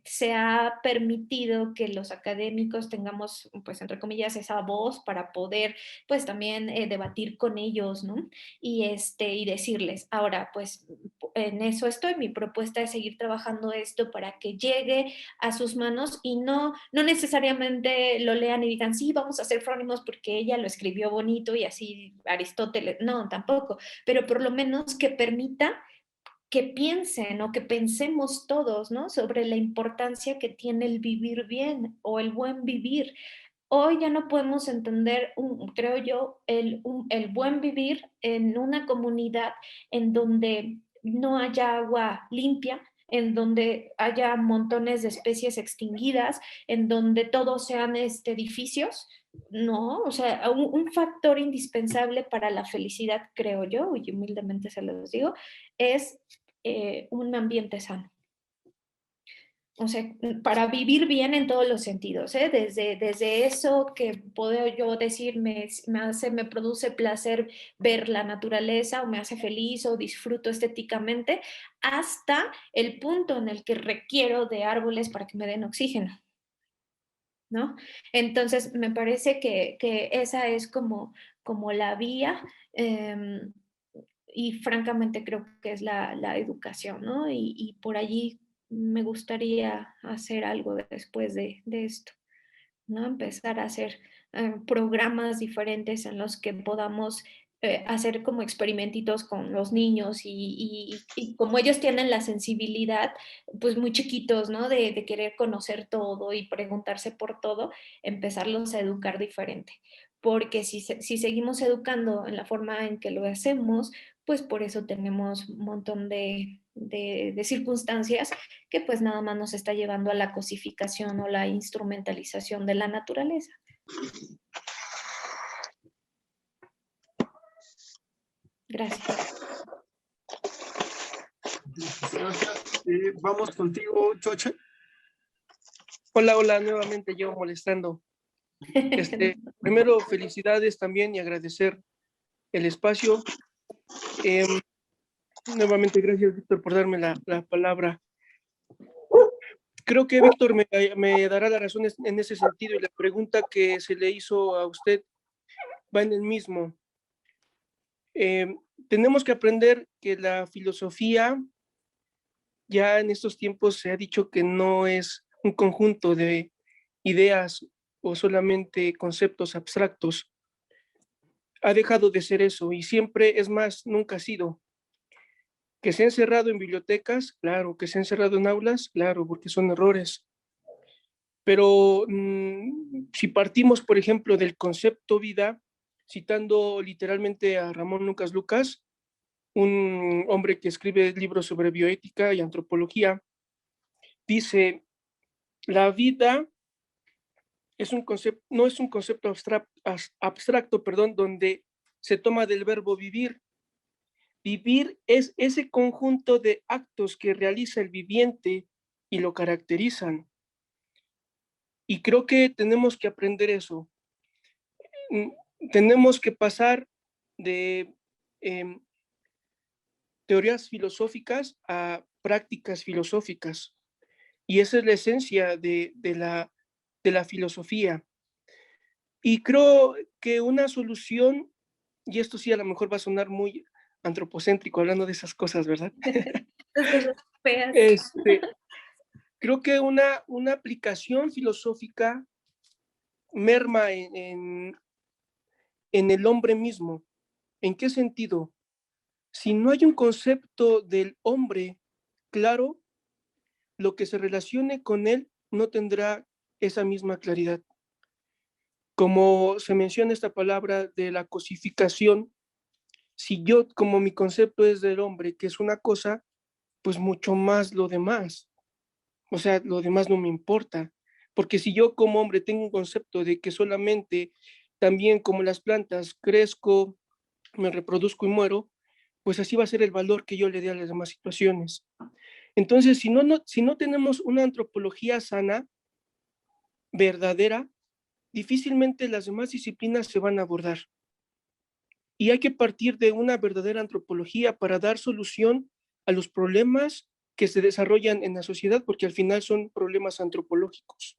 se ha permitido que los académicos tengamos, pues entre comillas, esa voz para poder pues también debatir con ellos, ¿no? Y decirles, ahora pues en eso estoy, mi propuesta es seguir trabajando esto para que llegue a sus manos y no necesariamente lo lean y digan, sí, vamos a hacer frónimos porque ella lo escribió bonito y así Aristóteles, no, tampoco, pero por lo menos que permita que piensen o que pensemos todos, ¿no? Sobre la importancia que tiene el vivir bien o el buen vivir. Hoy ya no podemos entender, creo yo, el buen vivir en una comunidad en donde no haya agua limpia, en donde haya montones de especies extinguidas, en donde todos sean edificios, no, o sea, un factor indispensable para la felicidad, creo yo, y humildemente se los digo, es un ambiente sano. O sea, para vivir bien en todos los sentidos, ¿eh? Desde eso que puedo yo decir, me produce placer ver la naturaleza o me hace feliz o disfruto estéticamente, hasta el punto en el que requiero de árboles para que me den oxígeno, ¿no? Entonces, me parece que esa es como la vía, y francamente creo que es la educación, ¿no? Y por allí me gustaría hacer algo después de esto, ¿no? Empezar a hacer programas diferentes en los que podamos hacer como experimentitos con los niños y como ellos tienen la sensibilidad, pues muy chiquitos, ¿no? De querer conocer todo y preguntarse por todo, empezarlos a educar diferente. Porque si seguimos educando en la forma en que lo hacemos, pues por eso tenemos un montón de circunstancias que pues nada más nos está llevando a la cosificación o la instrumentalización de la naturaleza. Gracias. Gracias. Vamos contigo, Choche. Hola, nuevamente yo molestando. Primero, felicidades también y agradecer el espacio. Nuevamente, gracias, Víctor, por darme la palabra. Creo que Víctor me dará la razón en ese sentido, y la pregunta que se le hizo a usted va en el mismo. Tenemos que aprender que la filosofía, ya en estos tiempos se ha dicho que no es un conjunto de ideas o solamente conceptos abstractos. Ha dejado de ser eso, y siempre, es más, nunca ha sido. Que se ha encerrado en bibliotecas, claro. Que se ha encerrado en aulas, claro, porque son errores. Pero si partimos, por ejemplo, del concepto vida, citando literalmente a Ramón Lucas Lucas, un hombre que escribe libros sobre bioética y antropología, dice, la vida es un concepto, no es un concepto abstracto, donde se toma del verbo vivir. Vivir es ese conjunto de actos que realiza el viviente y lo caracterizan. Y creo que tenemos que aprender eso. Tenemos que pasar de teorías filosóficas a prácticas filosóficas. Y esa es la esencia de la filosofía. Y creo que una solución, y esto sí a lo mejor va a sonar muy antropocéntrico hablando de esas cosas, ¿verdad? Creo que una aplicación filosófica merma en el hombre mismo. ¿En qué sentido? Si no hay un concepto del hombre claro, lo que se relacione con él no tendrá esa misma claridad. Como se menciona esta palabra de la cosificación, si yo, como mi concepto es del hombre, que es una cosa, pues mucho más lo demás. O sea, lo demás no me importa. Porque si yo como hombre tengo un concepto de que solamente también como las plantas, crezco, me reproduzco y muero, pues así va a ser el valor que yo le dé a las demás situaciones. Entonces, si no tenemos una antropología sana, verdadera, difícilmente las demás disciplinas se van a abordar. Y hay que partir de una verdadera antropología para dar solución a los problemas que se desarrollan en la sociedad, porque al final son problemas antropológicos,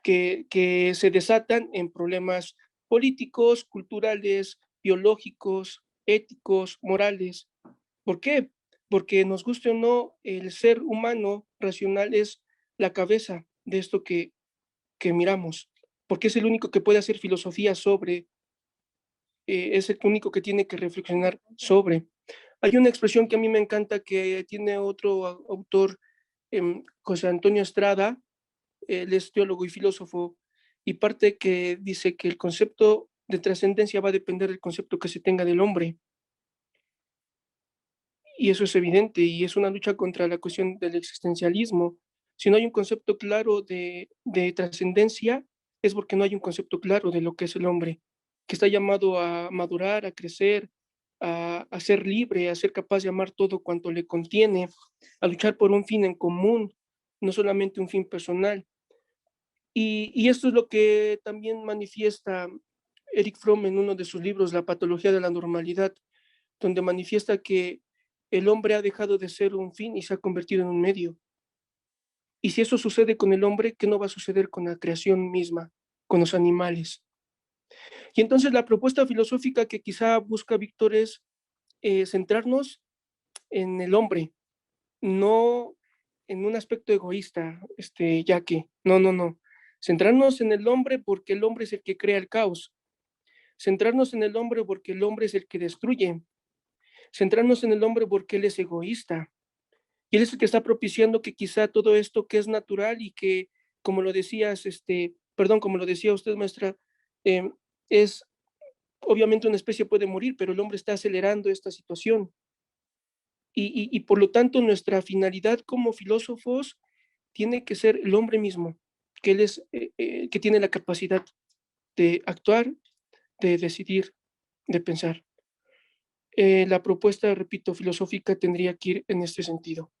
que se desatan en problemas políticos, culturales, biológicos, éticos, morales. ¿Por qué? Porque nos guste o no, el ser humano racional es la cabeza de esto que miramos, porque es el único que puede hacer filosofía sobre, es el único que tiene que reflexionar sobre. Hay una expresión que a mí me encanta que tiene otro autor, José Antonio Estrada, él es teólogo y filósofo, y parte que dice que el concepto de trascendencia va a depender del concepto que se tenga del hombre. Y eso es evidente, y es una lucha contra la cuestión del existencialismo. Si no hay un concepto claro de trascendencia, es porque no hay un concepto claro de lo que es el hombre, que está llamado a madurar, a crecer, a ser libre, a ser capaz de amar todo cuanto le contiene, a luchar por un fin en común, no solamente un fin personal. Y esto es lo que también manifiesta Eric Fromm en uno de sus libros, La patología de la normalidad, donde manifiesta que el hombre ha dejado de ser un fin y se ha convertido en un medio. Y si eso sucede con el hombre, ¿qué no va a suceder con la creación misma, con los animales? Y entonces la propuesta filosófica que quizá busca Víctor es centrarnos en el hombre, no en un aspecto egoísta, ya que, no. Centrarnos en el hombre porque el hombre es el que crea el caos. Centrarnos en el hombre porque el hombre es el que destruye. Centrarnos en el hombre porque él es egoísta. Y él es el que está propiciando que quizá todo esto que es natural y que, como lo decías, como lo decía usted, maestra, es obviamente una especie puede morir, pero el hombre está acelerando esta situación. Y por lo tanto, nuestra finalidad como filósofos tiene que ser el hombre mismo, que él es, que tiene la capacidad de actuar, de decidir, de pensar. La propuesta, repito, filosófica tendría que ir en este sentido.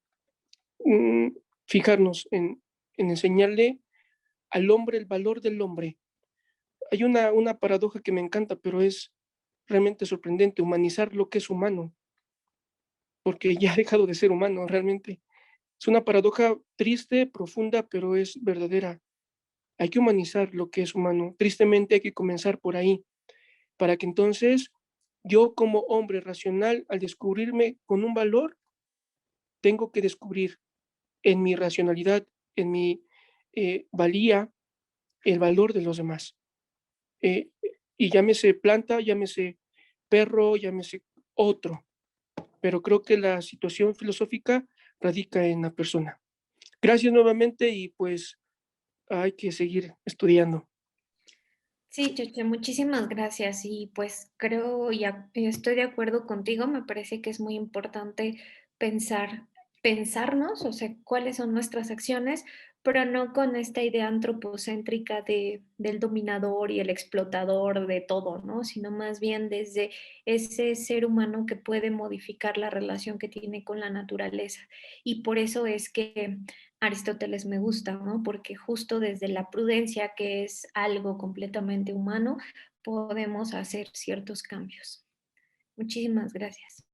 Fijarnos en enseñarle al hombre el valor del hombre. Hay una paradoja que me encanta, pero es realmente sorprendente, humanizar lo que es humano, porque ya ha dejado de ser humano realmente. Es una paradoja triste, profunda, pero es verdadera. Hay que humanizar lo que es humano. Tristemente hay que comenzar por ahí, para que entonces yo como hombre racional, al descubrirme con un valor, tengo que descubrir en mi racionalidad, en mi valía, el valor de los demás. Eh, y llámese planta, llámese perro, llámese otro. Pero creo que la situación filosófica radica en la persona. Gracias nuevamente y pues hay que seguir estudiando. Sí, Cheche, muchísimas gracias. Y pues creo estoy de acuerdo contigo. Me parece que es muy importante pensarnos, o sea, cuáles son nuestras acciones, pero no con esta idea antropocéntrica del dominador y el explotador de todo, ¿no? Sino más bien desde ese ser humano que puede modificar la relación que tiene con la naturaleza. Y por eso es que Aristóteles me gusta, ¿no? Porque justo desde la prudencia, que es algo completamente humano, podemos hacer ciertos cambios. Muchísimas gracias.